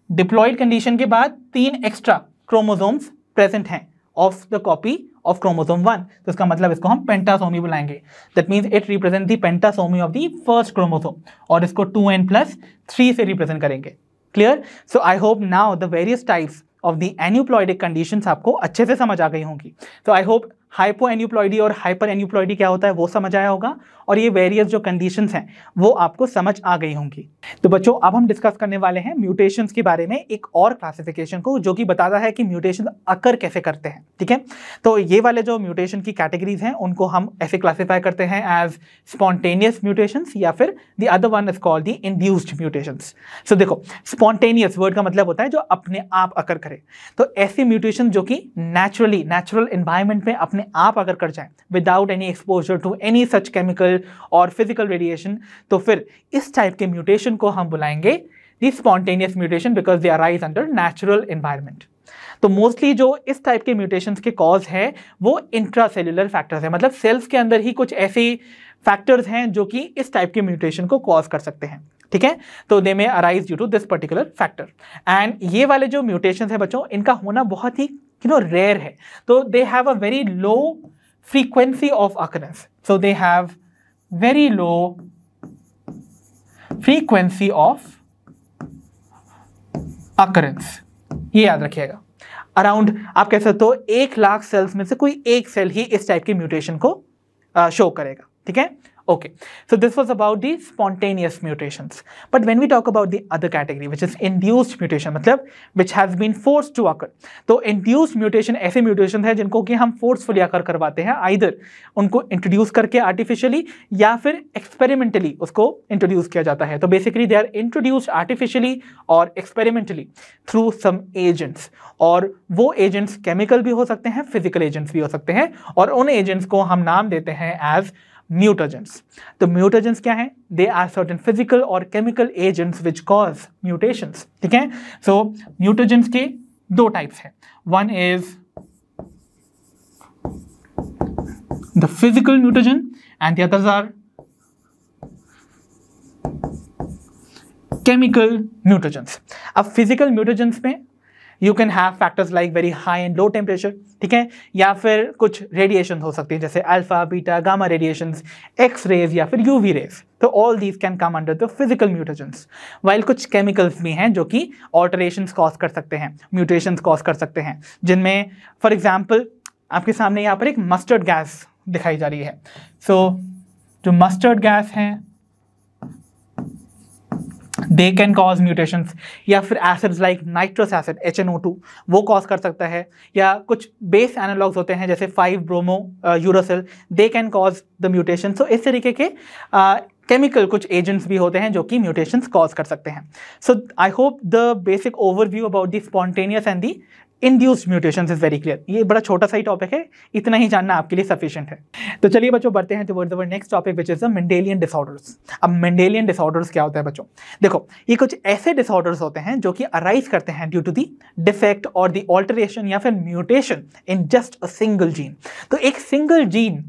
डिप्लॉयड कंडीशन के बाद 3 एक्स्ट्रा क्रोमोसोम्स प्रेजेंट हैं of the copy of chromosome 1, तो इसका मतलब इसको हम पेंटासोमी बुलाएंगे। That means it represent the pentasomy of the first chromosome, और इसको 2n + 3 से रिप्रेजेंट करेंगे। Clear. So I hope now the various types of the aneuploidic conditions आपको अच्छे से समझ आ गई होंगी। तो आई होप हाइपो एन्यूप्लॉइडी और हाइपर एन्यूप्लॉइडी क्या होता है वो समझ आया होगा, और ये वेरियस जो कंडीशंस हैं वो आपको समझ आ गई होंगी। तो बच्चों अब हम डिस्कस करने वाले हैं म्यूटेशंस के बारे में, एक और क्लासिफिकेशन को जो कि बताता है कि म्यूटेशन अकर कैसे करते हैं। ठीक है, तो ये वाले जो म्यूटेशन की कैटेगरीज हैं उनको हम ऐसे क्लासीफाई करते हैं एज स्पॉन्टेनियस म्यूटेशंस, या फिर the other one is called the induced mutations. So देखो स्पॉन्टेनियस वर्ड का मतलब होता है जो अपने आप अकर करे, तो ऐसे म्यूटेशन जो कि नेचुरल एनवायरनमेंट में अपने आप अगर कर जाए without any exposure to any such chemical और फिजिकल रेडिएशन, तो फिर इस टाइप के म्यूटेशन को हम बुलाएंगे the spontaneous mutation because they arise under natural environment. तो मोस्टली जो इस टाइप के म्यूटेशंस के कॉज है वो इंट्रासेल्युलर फैक्टर्स है, मतलब सेल्स के अंदर ही कुछ ऐसे फैक्टर्स हैं जो कि इस टाइप के म्यूटेशन को कॉज कर सकते हैं। ठीक है, तो they may arise due to this particular factor. And ये वाले जो म्यूटेशंस है बच्चों, इनका होना बहुत ही रेयर है, तो they have a very low frequency of occurrence, so they have very low frequency of occurrence, ये याद रखिएगा। अराउंड आप कह सकते हो 1 लाख सेल्स में से कोई एक सेल ही इस टाइप के म्यूटेशन को शो करेगा। ठीक है, okay, so this was about the spontaneous mutations, but when we talk about the other category which is induced mutation, मतलब which has been forced to occur, तो induced mutation ऐसे mutation है जिनको कि हम forcefully occur करवाते हैं, either उनको introduce करके artificially या फिर experimentally उसको introduce किया जाता है। तो basically they are introduced artificially और experimentally through some agents, और वो agents chemical भी हो सकते हैं, physical agents भी हो सकते हैं, और उन agents को हम नाम देते हैं as म्यूटेजेंट्स। तो म्यूटेजेंट्स क्या हैं? दे आर सर्टेन फिजिकल और chemical agents which cause mutations. ठीक है, सो म्यूटेजेंट्स के 2 टाइप्स हैं, one is the physical mutagen and the others are chemical mutagens. अब फिजिकल म्यूटेजेंट्स में you can have factors like very high and low temperature, ठीक है, या फिर कुछ रेडिएशन हो सकती है जैसे alpha beta gamma radiations, X rays या फिर यूवी रेज, तो all these can come under the physical mutations. While कुछ केमिकल्स भी हैं जो कि ऑल्टरेशंस कॉज कर सकते हैं, म्यूटेशंस कॉज कर सकते हैं, जिनमें फॉर एग्जांपल आपके सामने यहाँ पर एक मस्टर्ड गैस दिखाई जा रही है। सो जो मस्टर्ड गैस है दे कैन कॉज म्यूटेशंस, या फिर acids like nitrous acid HNO2 वो कॉज कर सकता है, या कुछ बेस एनालॉग्स होते हैं जैसे five bromo uracil, they can cause the mutation. So इस तरीके के केमिकल कुछ एजेंट्स भी होते हैं जो कि म्यूटेशंस कॉज कर सकते हैं। So I hope the basic overview about the spontaneous and the induced mutations is very clear. ये बड़ा छोटा सा ही टॉपिक है, इतना ही जानना आपके लिए सफिशिएंट है। तो चलिए बच्चों बढ़ते हैं towards our next topic which is the Mendelian disorders. अब मेंडेलियन डिसऑर्डर्स क्या होता है बच्चों? देखो, ये कुछ ऐसे डिसऑर्डर्स होते हैं जो कि अराइज करते हैं ड्यू टू द डिफेक्ट और द ऑल्टरेशन या फिर mutation in just a single gene. तो एक सिंगल जीन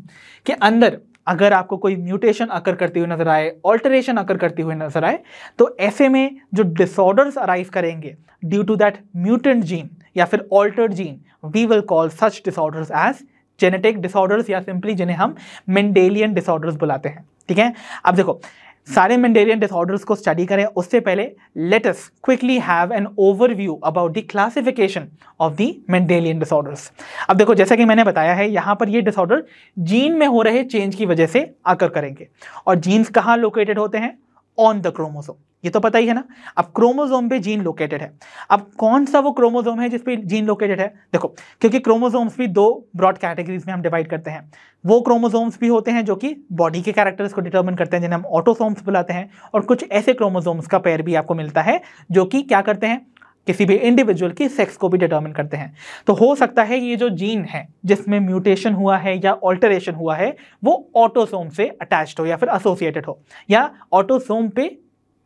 के अंदर अगर आपको कोई म्यूटेशन अकर करती हुई नजर आए, ऑल्टरेशन अकर करती हुई नजर आए, तो ऐसे में जो डिसऑर्डर्स अराइज करेंगे due to that mutant gene या फिर altered gene, we will call such disorders as genetic disorders या सिंपली जिन्हें हम मेंडेलियन डिसऑर्डर्स बुलाते हैं। ठीक है, अब देखो सारे मेंडेलियन डिसऑर्डर्स को स्टडी करें उससे पहले let us quickly have an overview about the classification of the Mendelian disorders. अब देखो जैसा कि मैंने बताया है, यहाँ पर ये डिसऑर्डर जीन में हो रहे चेंज की वजह से आकर करेंगे। और जीन्स कहाँ लोकेटेड होते हैं? ऑन द क्रोमोसोम, ये तो पता ही है ना। अब क्रोमोसोम पे जीन लोकेटेड है। अब कौन सा वो क्रोमोसोम है जिस पे जीन लोकेटेड है? देखो, क्योंकि क्रोमोसोम्स भी दो ब्रॉड कैटेगरीज में हम डिवाइड करते हैं। वो क्रोमोसोम्स भी होते हैं जो कि बॉडी के कैरेक्टर्स को डिटरमिन करते हैं, जिन्हें हम ऑटोसोम्स बुलाते हैं, और कुछ ऐसे क्रोमोसोम्स का पेयर भी आपको मिलता है जो कि क्या करते हैं, किसी भी इंडिविजुअल की सेक्स को भी डिटरमिन करते हैं। तो हो सकता है ये जो जीन है जिसमें म्यूटेशन हुआ है या ऑल्टरेशन हुआ है वो ऑटोसोम से अटैच्ड हो या फिर एसोसिएटेड हो या ऑटोसोम पे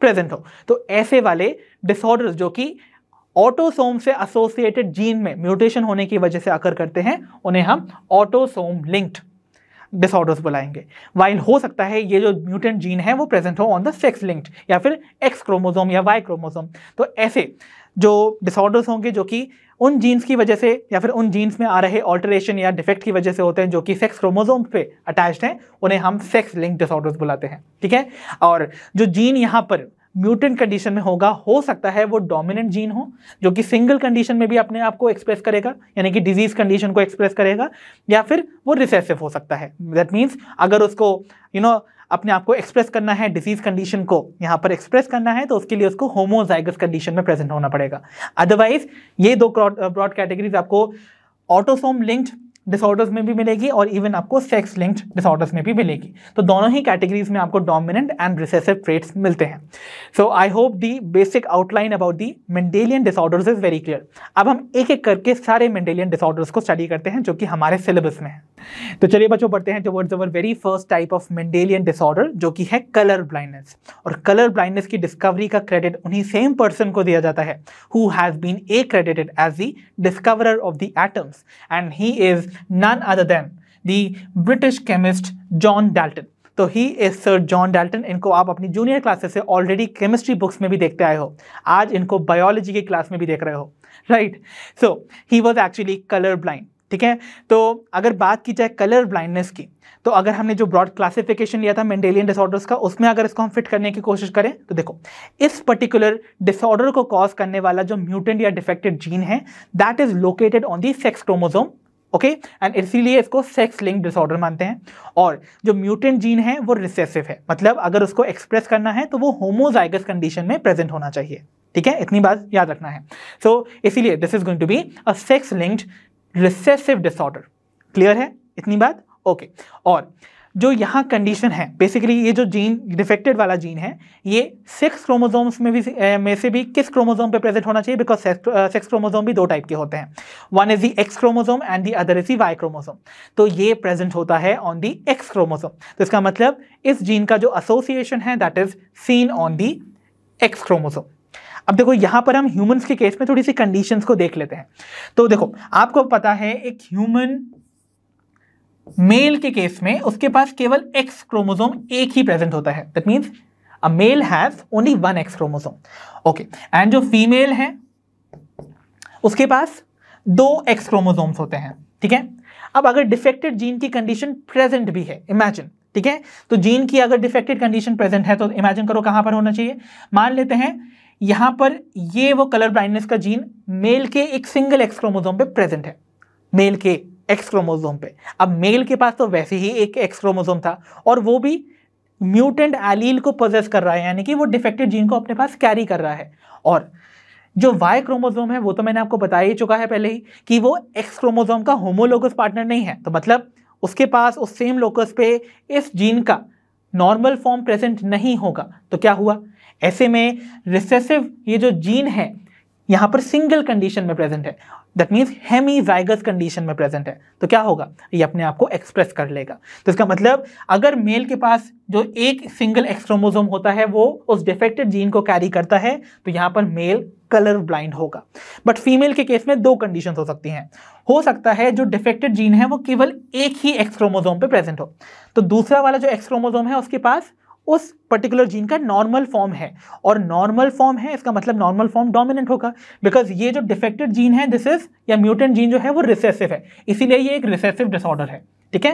प्रेजेंट हो। तो ऐसे वाले डिसऑर्डर्स जो कि ऑटोसोम से एसोसिएटेड जीन में म्यूटेशन होने की वजह से अकर करते हैं, उन्हें हम ऑटोसोम लिंक्ड डिसऑर्डर्स बुलाएंगे। वाइल हो सकता है ये जो म्यूटेंट जीन है वो प्रेजेंट हो ऑन द सेक्स लिंक्ड या फिर एक्स क्रोमोसोम या वाई क्रोमोसोम। तो ऐसे जो डिसऑर्डर्स होंगे जो कि उन जीन्स की वजह से या फिर उन जीन्स में आ रहे ऑल्टरेशन या डिफेक्ट की वजह से होते हैं जो कि सेक्स क्रोमोसोम पे अटैच्ड हैं, उन्हें हम सेक्स लिंक्ड डिसऑर्डर्स बुलाते हैं। ठीक है, और जो जीन यहाँ पर म्यूटेंट कंडीशन में होगा, हो सकता है वो डोमिनेंट जीन हो जो कि सिंगल कंडीशन में भी अपने आप को एक्सप्रेस करेगा, यानी कि डिजीज कंडीशन को एक्सप्रेस करेगा, या फिर वो रिसेसिव हो सकता है। दैट मीन्स अगर उसको अपने आप को एक्सप्रेस करना है, डिजीज कंडीशन को यहाँ पर एक्सप्रेस करना है, तो उसके लिए उसको होमोजाइगस कंडीशन में प्रेजेंट होना पड़ेगा। अदरवाइज ये दो ब्रॉड कैटेगरीज आपको ऑटोसोम लिंक्ड डिसऑर्डर्स में भी मिलेगी और इवन आपको सेक्स लिंक्ड डिसऑर्डर्स में भी मिलेगी। तो दोनों ही कैटेगरीज में आपको डोमिनेंट एंड रिसेसिव ट्रेट्स मिलते हैं। So I hope the basic outline about the Mendelian disorders is very clear. अब हम एक एक करके सारे मेंडेलियन डिसऑर्डर्स को स्टडी करते हैं जो कि हमारे सिलेबस में है। तो चलिए बच्चों बढ़ते हैं towards our very first type of Mendelian disorder जो कि है कलर ब्लाइंडनेस। और कलर ब्लाइंडनेस की डिस्कवरी का क्रेडिट उन्हीं सेम पर्सन को दिया जाता है who has been accredited as the discoverer of the atoms, and he is none other than the British chemist John Dalton। तो he is sir John Dalton. इनको आप अपनी जूनियर क्लासेस से ऑलरेडी केमिस्ट्री बुक्स में भी देखते आए हो, आज इनको बायोलॉजी की क्लास में भी देख रहे हो, right. So he was actually colour blind. ठीक है, तो अगर बात की जाए कलर ब्लाइंडनेस की, तो अगर हमने जो ब्रॉड क्लासिफिकेशन लिया था मेंडेलियन डिसऑर्डर्स का, उसमें अगर इसको हम फिट करने की कोशिश करें तो देखो, इस पर्टिकुलर डिसऑर्डर को कॉज करने वाला जो म्यूटेंट या डिफेक्टेड जीन है that is located on the sex chromosome, okay, and इसीलिए इसको सेक्स लिंक्ड डिसऑर्डर मानते हैं। और जो म्यूटेंट जीन है वो रिसेसिव है, मतलब अगर उसको एक्सप्रेस करना है तो वो होमोजाइगस कंडीशन में प्रेजेंट होना चाहिए। ठीक है, इतनी बात याद रखना है। सो इसीलिए this is going to be a sex linked recessive disorder. Clear है इतनी बात? ओके। और जो यहाँ कंडीशन है, बेसिकली ये जो जीन डिफेक्टेड वाला जीन है ये सेक्स क्रोमोसोम्स में से भी किस क्रोमोसोम पे प्रेजेंट होना चाहिए? बिकॉज सेक्स क्रोमोसोम भी दो टाइप के होते हैं, one is the X chromosome and the other is the Y chromosome. तो ये प्रेजेंट होता है ऑन द एक्स क्रोमोसोम, तो इसका मतलब इस जीन का जो एसोसिएशन है that is seen on the X chromosome. अब देखो यहाँ पर हम ह्यूमंस के केस में थोड़ी सी कंडीशंस को देख लेते हैं। तो देखो आपको पता है एक ह्यूमन मेल के केस में उसके पास केवल एक्स क्रोमोसोम एक ही प्रेजेंट होता है, that means a male has only one X chromosome, okay. And जो फीमेल है उसके पास दो एक्स क्रोमोसोम्स होते हैं। ठीक है, अब अगर डिफेक्टेड जीन की कंडीशन प्रेजेंट भी है, इमेजिन, ठीक है, तो जीन की अगर डिफेक्टेड कंडीशन प्रेजेंट है तो इमेजिन करो कहां पर होना चाहिए। मान लेते हैं यहां पर ये वो कलर ब्लाइंडनेस का जीन मेल के एक सिंगल एक्स क्रोमोसोम पे प्रेजेंट है, मेल के एक्स क्रोमोसोम पे। अब मेल के पास तो वैसे ही एक एक्स क्रोमोसोम था और वो भी म्यूटेंट एलील को पोजेस कर रहा है, यानी कि वो डिफेक्टेड जीन को अपने पास कैरी कर रहा है। और जो वाई क्रोमोसोम है वो तो मैंने आपको बता ही चुका है पहले ही कि वो एक्स क्रोमोसोम का होमोलोगस पार्टनर नहीं है, तो मतलब उसके पास उस सेम लोकस पे इस जीन का नॉर्मल फॉर्म प्रेजेंट नहीं होगा। तो क्या हुआ, ऐसे में रिसेसिव ये जो जीन है यहाँ पर सिंगल कंडीशन में प्रेजेंट है, दैट मीन्स हेमीजाइगस कंडीशन में प्रेजेंट है, तो क्या होगा, ये अपने आप को एक्सप्रेस कर लेगा। तो इसका मतलब अगर मेल के पास जो एक सिंगल एक्स क्रोमोसोम होता है वो उस डिफेक्टेड जीन को कैरी करता है, तो यहाँ पर मेल कलर ब्लाइंड होगा। बट फीमेल के केस में दो कंडीशन हो सकती हैं। हो सकता है जो डिफेक्टेड जीन है वो केवल एक ही एक्स क्रोमोसोम पे प्रेजेंट हो, तो दूसरा वाला जो एक्स क्रोमोसोम है उसके पास उस पर्टिकुलर जीन का नॉर्मल फॉर्म है, और नॉर्मल फॉर्म है इसका मतलब नॉर्मल फॉर्म डोमिनेंट होगा, बिकॉज ये जो डिफेक्टेड जीन है दिस इज या म्यूटेंट जीन जो है वो रिसेसिव है, इसीलिए ये एक रिसेसिव डिसऑर्डर है। ठीक है,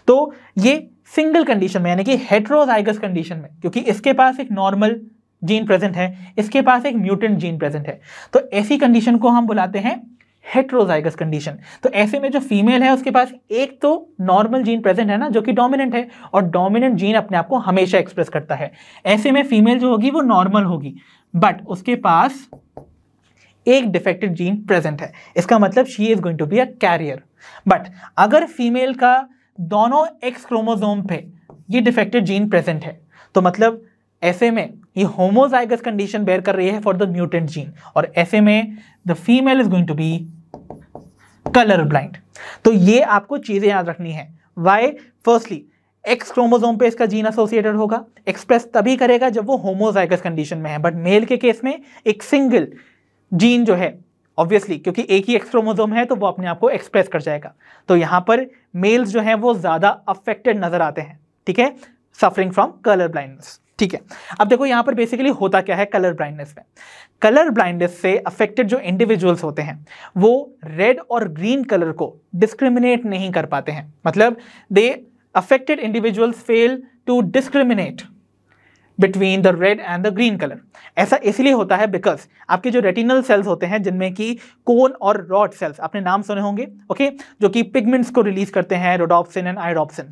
तो ये सिंगल कंडीशन में यानी कि हेटेरोजाइगस कंडीशन में, क्योंकि इसके पास एक नॉर्मल जीन प्रेजेंट है, इसके पास एक म्यूटेंट जीन प्रेजेंट है, तो ऐसी कंडीशन को हम बुलाते हैं हेटेरोजाइगस कंडीशन। तो ऐसे में जो फीमेल है उसके पास एक तो नॉर्मल जीन प्रेजेंट है ना जो कि डोमिनेंट है, और डोमिनेंट जीन अपने आप को हमेशा एक्सप्रेस करता है। ऐसे में फीमेल जो होगी वो नॉर्मल होगी, बट उसके पास एक डिफेक्टेड जीन प्रेजेंट है, इसका मतलब she is going to be a carrier. But अगर फीमेल का दोनों एक्स क्रोमोसोम पे ये डिफेक्टेड जीन प्रेजेंट है, तो मतलब ऐसे में ये होमोजाइगस कंडीशन बेयर कर रही है फॉर द म्यूटेंट जीन, और ऐसे में the female is going to be colour blind. तो ये आपको चीजें याद रखनी है। वाई? फर्स्टली एक्स क्रोमोसोम पे इसका जीन एसोसिएटेड होगा, एक्सप्रेस तभी करेगा जब वो होमोजाइगस कंडीशन में है, बट मेल के केस में एक सिंगल जीन जो है ऑब्वियसली क्योंकि एक ही एक्स क्रोमोसोम है तो वो अपने आप को एक्सप्रेस कर जाएगा। तो यहां पर मेल्स जो हैं वो ज्यादा अफेक्टेड नजर आते हैं, ठीक है, सफरिंग फ्रॉम कलर ब्लाइंडनेस। ठीक है, अब देखो यहां पर बेसिकली होता क्या है कलर ब्लाइंडनेस में। कलर ब्लाइंडनेस से अफेक्टेड जो इंडिविजुअल्स होते हैं वो रेड और ग्रीन कलर को डिस्क्रिमिनेट नहीं कर पाते हैं, मतलब they affected individuals fail to discriminate between the red and the green colour. ऐसा इसलिए होता है बिकॉज आपके जो रेटिनल सेल्स होते हैं जिनमें कि कोन और रॉड सेल्स, आपने नाम सुने होंगे, ओके, जो कि पिगमेंट्स को रिलीज करते हैं, रोडोप्सिन एंड आयोडोप्सिन,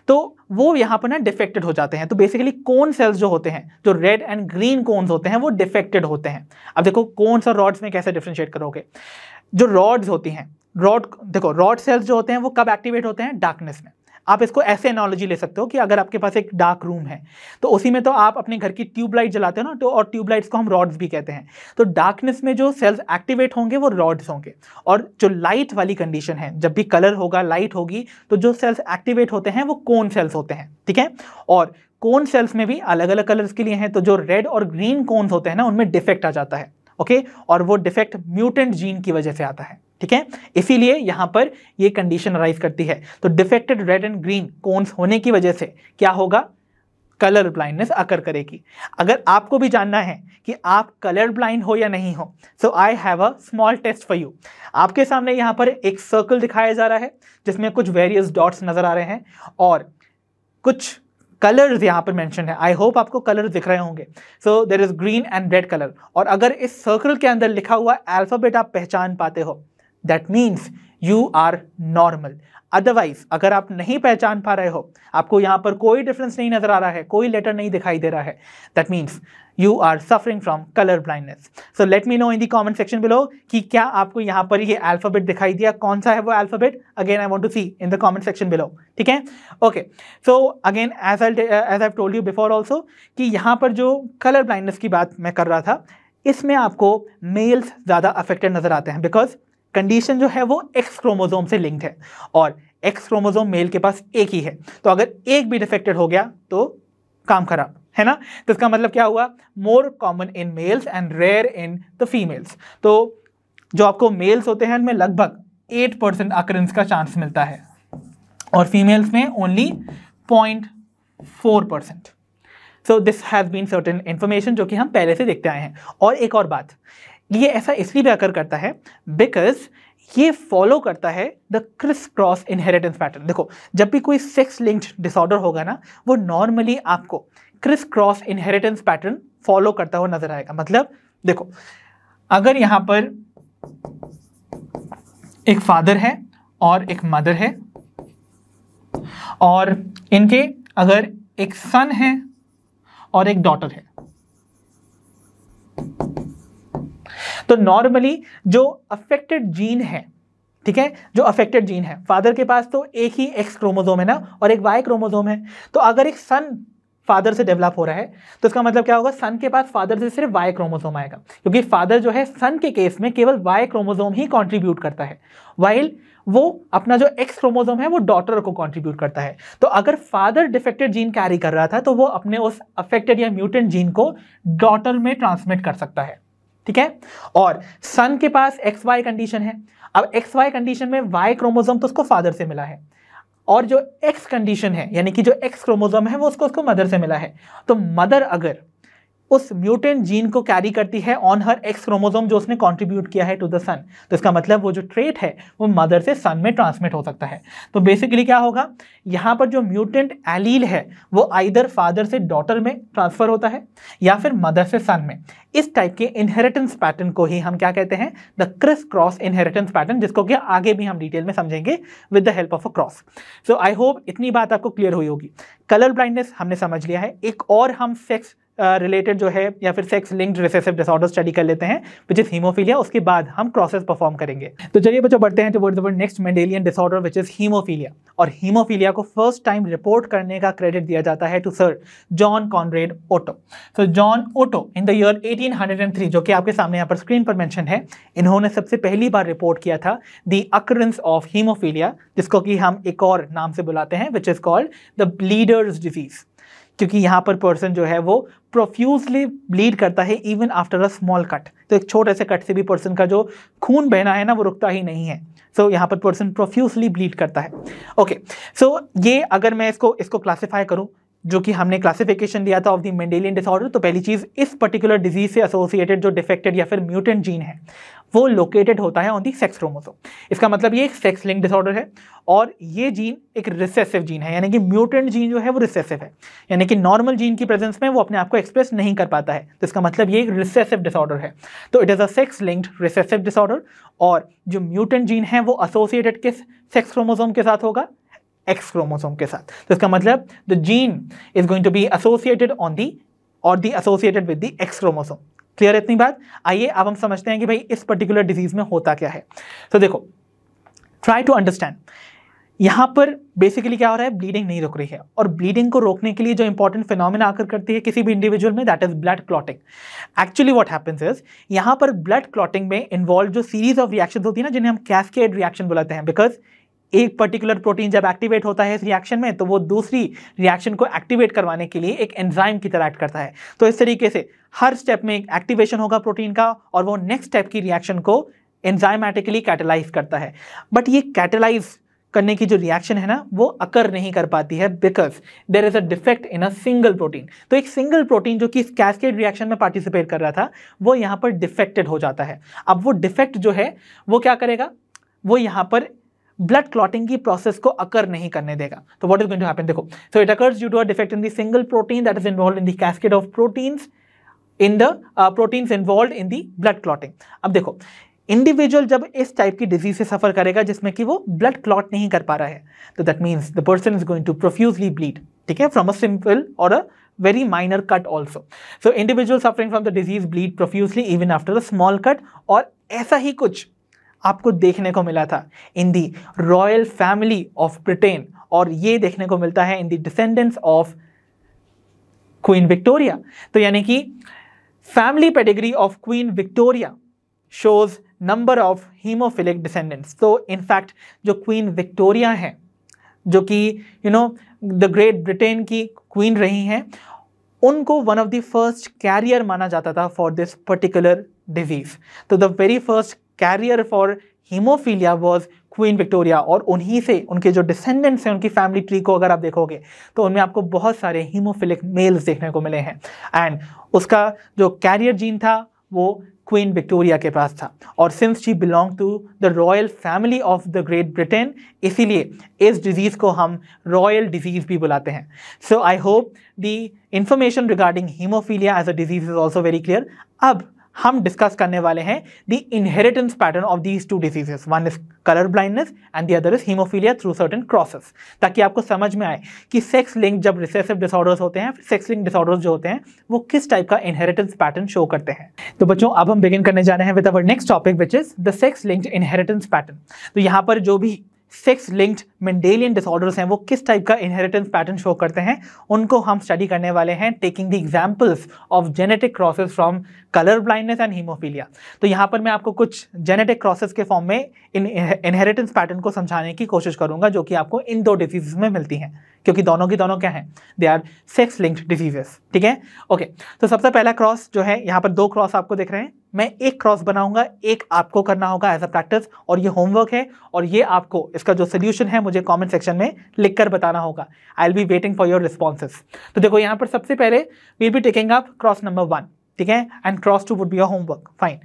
तो वो यहाँ पर ना डिफेक्टेड हो जाते हैं। तो बेसिकली कोन सेल्स जो होते हैं, जो रेड एंड ग्रीन कोन्स होते हैं वो डिफेक्टेड होते हैं। अब देखो कोन्स और रॉड्स में कैसे डिफ्रेंशिएट करोगे। जो रॉड्स होती हैं, देखो रॉड सेल्स जो होते हैं वो कब एक्टिवेट होते हैं, डार्कनेस में। आप इसको ऐसे एनालॉजी ले सकते हो कि अगर आपके पास एक डार्क रूम है तो उसी में तो आप अपने घर की ट्यूबलाइट जलाते हो ना, तो और ट्यूबलाइट्स को हम रॉड्स भी कहते हैं। तो डार्कनेस में जो सेल्स एक्टिवेट होंगे वो रॉड्स होंगे, और जो लाइट वाली कंडीशन है, जब भी कलर होगा, लाइट होगी, तो जो सेल्स एक्टिवेट होते हैं वो कोन सेल्स होते हैं। ठीक है, और कोन सेल्स में भी अलग अलग कलर्स के लिए हैं, तो जो रेड और ग्रीन कोन्स होते हैं ना उनमें डिफेक्ट आ जाता है, ओके, और वो डिफेक्ट म्यूटेंट जीन की वजह से आता है। ठीक है, इसीलिए यहां पर ये कंडीशन अराइज करती है। तो defected red and green cones होने की वजह से क्या होगा, कलर ब्लाइंडनेस अकर करेगी। अगर आपको भी जानना है कि आप कलर ब्लाइंड हो या नहीं हो, so I have a small test for you. आपके सामने यहां पर एक सर्कल दिखाया जा रहा है जिसमें कुछ वेरियस डॉट्स नजर आ रहे हैं और कुछ कलर्स यहाँ पर मेंशन है। आई होप आपको कलर्स दिख रहे होंगे। So there is green and red colour, और अगर इस सर्कल के अंदर लिखा हुआ अल्फाबेट आप पहचान पाते हो, that means you are normal. Otherwise अगर आप नहीं पहचान पा रहे हो, आपको यहाँ पर कोई डिफरेंस नहीं नजर आ रहा है, कोई लेटर नहीं दिखाई दे रहा है, that means you are suffering from colour blindness. So let me know in the comment section below कि क्या आपको यहाँ पर ये अल्फाबेट दिखाई दिया, कौन सा है वो alphabet. Again I want to see in the comment section below. ठीक है, okay, so again as I told you before also कि यहाँ पर जो कलर ब्लाइंडनेस की बात मैं कर रहा था, इसमें आपको मेल्स ज़्यादा अफेक्टेड नजर आते हैं, बिकॉज कंडीशन जो है वो एक्स क्रोमोसोम से लिंक्ड है, और एक्स क्रोमोसोम मेल के पास एक ही है, तो अगर एक भी डिफेक्टेड हो गया तो काम खराब है ना। तो इसका मतलब क्या हुआ, more common in males and rare in the females. तो जो आपको मेल्स होते हैं उनमें लगभग 8% अकरेंस का चांस मिलता है, और फीमेल्स में only 0.4%। So this has been certain information जो कि हम पहले से देखते आए हैं। और एक और बात, ये ऐसा इसलिए भी अकर करता है बिकॉज ये फॉलो करता है the criss cross inheritance pattern. देखो जब भी कोई सेक्स लिंक्ड डिसऑर्डर होगा ना, वो नॉर्मली आपको criss cross inheritance pattern follow करता हुआ नजर आएगा। मतलब देखो अगर यहां पर एक फादर है और एक मदर है, और इनके अगर एक सन है और एक डॉटर है, तो नॉर्मली जो अफेक्टेड जीन है, ठीक है, जो अफेक्टेड जीन है, फादर के पास तो एक ही एक्स क्रोमोसोम है ना और एक वाई क्रोमोसोम है, तो अगर एक सन फादर से डेवलप हो रहा है, तो इसका मतलब क्या होगा, सन के पास फादर से सिर्फ वाई क्रोमोसोम आएगा, क्योंकि फादर जो है सन के केस में केवल वाई क्रोमोसोम ही कंट्रीब्यूट करता है, वाइल वो अपना जो एक्स क्रोमोसोम है वो डॉटर को कंट्रीब्यूट करता है। तो अगर फादर डिफेक्टेड जीन कैरी कर रहा था तो वो अपने उस अफेक्टेड या म्यूटेंट जीन को डॉटर में ट्रांसमिट कर सकता है, ठीक है। और सन के पास एक्स वाई कंडीशन है, अब एक्स वाई कंडीशन में वाई क्रोमोसोम तो उसको फादर से मिला है, और जो एक्स कंडीशन है यानी कि जो एक्स क्रोमोसोम है वो उसको मदर से मिला है। तो मदर अगर उस म्यूटेंट जीन को कैरी करती है ऑन हर एक्स क्रोमोसोम जो उसने कंट्रीब्यूट किया है टू द सन, तो इसका मतलब वो जो ट्रेट है वो मदर से सन में ट्रांसमिट हो सकता है। तो बेसिकली क्या होगा, यहाँ पर जो म्यूटेंट एलील है वो आइदर फादर से डॉटर में ट्रांसफर होता है या फिर मदर से सन में। इस टाइप के इनहेरिटेंस पैटर्न को ही हम क्या कहते हैं, the criss cross inheritance pattern, जिसको कि आगे भी हम डिटेल में समझेंगे with the help of a cross. So I hope इतनी बात आपको क्लियर हुई होगी। कलर ब्लाइंडनेस हमने समझ लिया है, एक और हम सेक्स रिलेटेड जो है या फिर sex linked recessive disorder study कर लेते हैं विच इज हीमोफीलिया, उसके बाद हम क्रॉसेस परफॉर्म करेंगे। तो चलिए बच्चों बढ़ते हैं towards our next Mendelian disorder which is haemophilia. और हीमोफीलिया को फर्स्ट टाइम रिपोर्ट करने का क्रेडिट दिया जाता है to sir John Conrad Otto. तो John Otto in the year 1803, जो कि आपके सामने यहाँ पर स्क्रीन पर मेंशन है, इन्होंने सबसे पहली बार रिपोर्ट किया था द अकरेंस ऑफ हीमोफीलिया, जिसको कि हम एक और नाम से बुलाते हैं विच is called the bleeders disease, क्योंकि यहाँ पर पर्सन जो है वो प्रोफ्यूजली ब्लीड करता है even after a small cut. तो एक छोटे से कट से भी पर्सन का जो खून बहना है ना वो रुकता ही नहीं है। सो यहाँ पर पर्सन प्रोफ्यूजली ब्लीड करता है। ओके, सो ये अगर मैं इसको क्लासिफाई करूँ, जो कि हमने क्लासिफिकेशन लिया था ऑफ द मेंडेलियन डिसऑर्डर, तो पहली चीज़ इस पर्टिकुलर डिजीज से एसोसिएटेड जो डिफेक्टेड या फिर म्यूटेंट जीन है वो लोकेटेड होता है ऑन दी सेक्स क्रोमोसोम। इसका मतलब ये एक सेक्स लिंक डिसऑर्डर है और ये जीन एक रिसेसिव जीन है, यानी कि म्यूटेंट जीन जो है वो रिसेसिव है, यानी कि नॉर्मल जीन की प्रेजेंस में वो अपने आप को एक्सप्रेस नहीं कर पाता है। तो इसका मतलब ये एक रिसेसिव डिसऑर्डर है। तो it is a sex linked recessive disorder, और जो म्यूटेंट जीन है वो एसोसिएटेड किस सेक्स क्रोमोसोम के साथ होगा, एक्स क्रोमोसोम के साथ। तो इसका मतलब the gene is going to be associated on the और the associated with the X chromosome. Clear है इतनी बात? आइए अब हम समझते हैं कि भाई इस पर्टिकुलर डिजीज में होता क्या है। तो देखो, ट्राई टू अंडरस्टैंड, यहाँ पर बेसिकली क्या हो रहा है, ब्लीडिंग नहीं रुक रही है, और ब्लीडिंग को रोकने के लिए जो इंपॉर्टेंट फिनोमेना आकर करती है किसी भी इंडिविजुअल में, that is blood clotting. Actually what happens is, यहाँ पर ब्लड क्लॉटिंग में इन्वॉल्व जो सीरीज ऑफ रिएक्शन होती है ना, जिन्हें हम कैस्केड रिएक्शन बुलाते हैं, बिकॉज एक पर्टिकुलर प्रोटीन जब एक्टिवेट होता है इस रिएक्शन में तो वो दूसरी रिएक्शन को एक्टिवेट करवाने के लिए एक एंजाइम की तरह एक्ट करता है। तो इस तरीके से हर स्टेप में एक एक्टिवेशन होगा प्रोटीन का, और वो नेक्स्ट स्टेप की रिएक्शन को एंजाइमेटिकली कैटेलाइज करता है। बट ये कैटेलाइज करने की जो रिएक्शन है ना वो अकर नहीं कर पाती है, because there is a defect in a single protein. तो एक सिंगल प्रोटीन जो कि इस कैस्केड रिएक्शन में पार्टिसिपेट कर रहा था वो यहाँ पर डिफेक्टेड हो जाता है। अब वो डिफेक्ट जो है वो क्या करेगा, वो यहाँ पर ब्लड क्लॉटिंग की प्रोसेस को अकर नहीं करने देगा। तो what is going to happen, देखो, so it occurs due to a defect in the single protein that is involved in the cascade of proteins in the proteins involved in the blood clotting. अब देखो, इंडिविजुअल जब इस टाइप की डिजीज से सफर करेगा जिसमें कि वो ब्लड क्लॉट नहीं कर पा रहा है, तो that means the person is going to profusely bleed, ठीक है, फ्रॉम अ सिंपल और अ very minor cut also. So individuals suffering from the disease bleed profusely even after a small cut, और ऐसा ही कुछ आपको देखने को मिला था in the royal family of Britain, और ये देखने को मिलता है in the descendants of Queen Victoria. तो यानी कि family pedigree of Queen Victoria shows number of haemophilic descendants. तो इनफैक्ट जो क्वीन विक्टोरिया हैं, जो कि द ग्रेट ब्रिटेन की क्वीन रही हैं, उनको one of the first carrier माना जाता था फॉर दिस पर्टिकुलर डिजीज। तो the very first carrier for haemophilia was queen Victoria, और उन्हीं से उनके जो डिसेंडेंट्स हैं, उनकी फैमिली ट्री को अगर आप देखोगे तो उनमें आपको बहुत सारे हीमोफिलिक मेल्स देखने को मिले हैं, एंड उसका जो कैरियर जीन था वो क्वीन विक्टोरिया के पास था। और since she belong to the royal family of the Great Britain, इसीलिए इस डिजीज़ को हम रॉयल डिजीज़ भी बुलाते हैं। So I hope the information regarding haemophilia as a disease is also very clear. अब हम डिस्कस करने वाले हैं the inheritance pattern of these two diseases, one is colour blindness and the other is haemophilia through certain crosses, ताकि आपको समझ में आए कि सेक्स लिंक जब रिसेसिव डिसऑर्डर्स होते हैं, सेक्स लिंक डिसऑर्डर्स जो होते हैं वो किस टाइप का इनहेरिटेंस पैटर्न शो करते हैं। तो बच्चों अब हम बिगिन करने जा रहे हैं with our next topic which is the sex linked inheritance pattern. तो यहाँ पर जो भी सेक्स लिंक्ड मेंडेलियन डिसऑर्डर्स हैं वो किस टाइप का इनहेरिटेंस पैटर्न शो करते हैं, उनको हम स्टडी करने वाले हैं, taking the examples of genetic crosses from colour blindness and haemophilia. तो यहाँ पर मैं आपको कुछ जेनेटिक क्रॉसेस के फॉर्म में इन इनहेरिटेंस पैटर्न को समझाने की कोशिश करूंगा जो कि आपको इन दो डिजीजेस में मिलती हैं, क्योंकि दोनों की दोनों क्या हैं, they are sex linked diseases. ठीक है, ओके। तो सबसे पहला क्रॉस जो है, यहाँ पर दो क्रॉस आपको दिख रहे हैं, मैं एक क्रॉस बनाऊंगा, एक आपको करना होगा एज अ प्रैक्टिस, और ये होमवर्क है, और ये आपको इसका जो सोल्यूशन है मुझे कमेंट सेक्शन में लिखकर बताना होगा। I will be waiting for your responses. तो देखो यहाँ पर सबसे पहले we will be taking up cross number 1, ठीक है, and cross 2 would be your homework. Fine.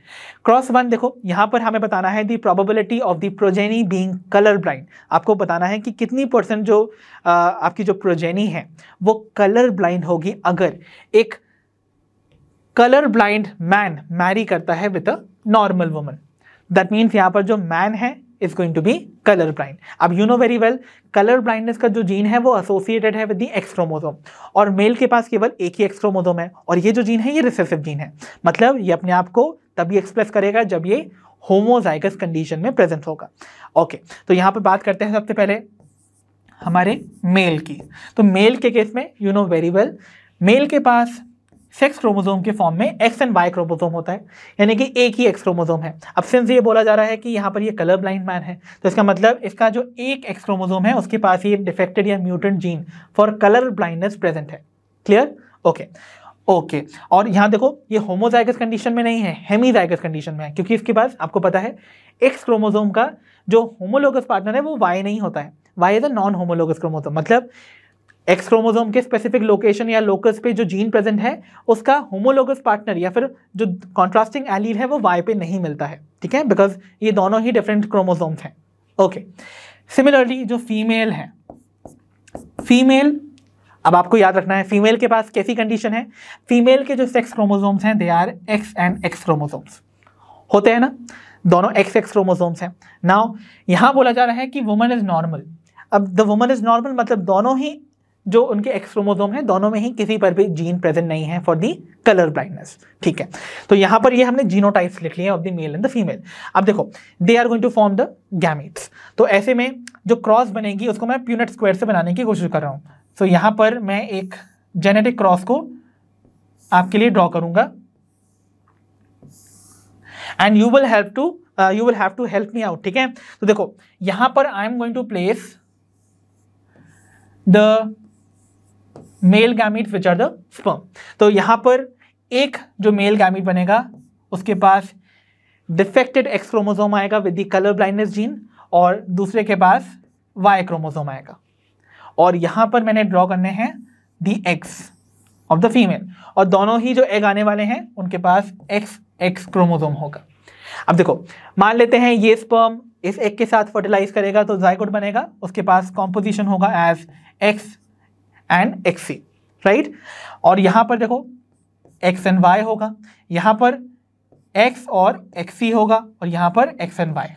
Cross 1 देखो, यहाँ पर हमें बताना है the probability of the progeny being colour blind. आपको बताना है कि कितनी % जो आपकी जो प्रोजेनी है वो कलर ब्लाइंड होगी अगर एक कलर ब्लाइंड मैन मैरी करता है with a normal woman. That means यहाँ पर जो मैन है is going to be colour blind. अब you know very well, colour blindness का जो जीन है वो एसोसिएटेड है विद द एक्स क्रोमोसोम, और मेल के पास केवल एक ही एक्स क्रोमोसोम है, और ये जो जीन है ये रिसेसिव जीन है। मतलब ये अपने आप को तभी एक्सप्रेस करेगा जब ये होमोजाइगस कंडीशन में प्रेजेंट होगा। ओके, तो यहाँ पर बात करते हैं सबसे पहले हमारे मेल की। तो मेल के केस में you know very well, male के पास सेक्स क्रोमोसोम के फॉर्म में एक्स एंड वाई क्रोमोसोम होता है, यानी कि एक ही एक्स क्रोमोसोम है। अब सिंस ये बोला जा रहा है कि यहाँ पर ये कलर ब्लाइंड मैन है, तो इसका मतलब इसका जो एक एक्स क्रोमोसोम है उसके पास ये डिफेक्टेड या mutant gene for colour blindness present है। क्लियर? Okay okay. और यहाँ देखो, ये होमोजाइगस कंडीशन में नहीं है, हेमीजाइगस कंडीशन में है, क्योंकि इसके पास आपको पता है एक्स क्रोमोसोम का जो होमोलोगस पार्टनर है वो वाई नहीं होता है, Y is a non homologous chromosome. मतलब एक्स क्रोमोसोम के स्पेसिफिक लोकेशन या लोकस पे जो जीन प्रेजेंट है उसका होमोलोगस पार्टनर या फिर जो कॉन्ट्रास्टिंग एलील है वो वाई पे नहीं मिलता है। ठीक है, बिकॉज ये दोनों ही डिफरेंट क्रोमोसोम्स हैं। ओके, सिमिलरली जो फीमेल है, फीमेल, अब आपको याद रखना है फीमेल के पास कैसी कंडीशन है, फीमेल के जो सेक्स क्रोमोसोम्स हैं they are X and X chromosomes होते हैं ना, दोनों एक्स एक्स क्रोमोसोम्स हैं। नाउ यहाँ बोला जा रहा है कि वुमन इज नॉर्मल। अब द वुमन इज नॉर्मल मतलब दोनों ही जो उनके एक्स क्रोमोसोम है दोनों में ही किसी पर भी जीन प्रेजेंट नहीं है फॉर दी कलर ब्लाइंडनेस। ठीक है, तो यहाँ पर ये हमने जीनोटाइप्स लिख लिए of the male and the female. अब देखो, they are going to form the gametes. तो ऐसे में जो क्रॉस बनेगी उसको मैं प्यूनेट स्क्वायर से बनाने की कोशिश कर रहा हूँ। तो यहाँ पर मैं एक जेनेटिक क्रॉस को आपके लिए ड्रॉ करूंगा, and you will have to help me out. ठीक है, तो देखो यहाँ पर I am going to place the male gamete which are the sperm. तो यहां पर एक जो मेल गैमीट बनेगा उसके पास डिफेक्टेड एक्स क्रोमोसोम आएगा with the colour blindness gene, और दूसरे के पास वाई क्रोमोसोम आएगा, और यहां पर मैंने ड्रॉ करने हैं the eggs of the female, और दोनों ही जो एग आने वाले हैं उनके पास एक्स एक्स क्रोमोसोम होगा। अब देखो, मान लेते हैं ये स्पर्म इस एग के साथ फर्टिलाइज करेगा तो जाइगोट बनेगा, उसके पास कॉम्पोजिशन होगा as X and X C, right. और यहां पर देखो एक्स एंड वाई होगा, यहां पर एक्स और एक्स सी होगा, और यहां पर एक्स एंड वाई।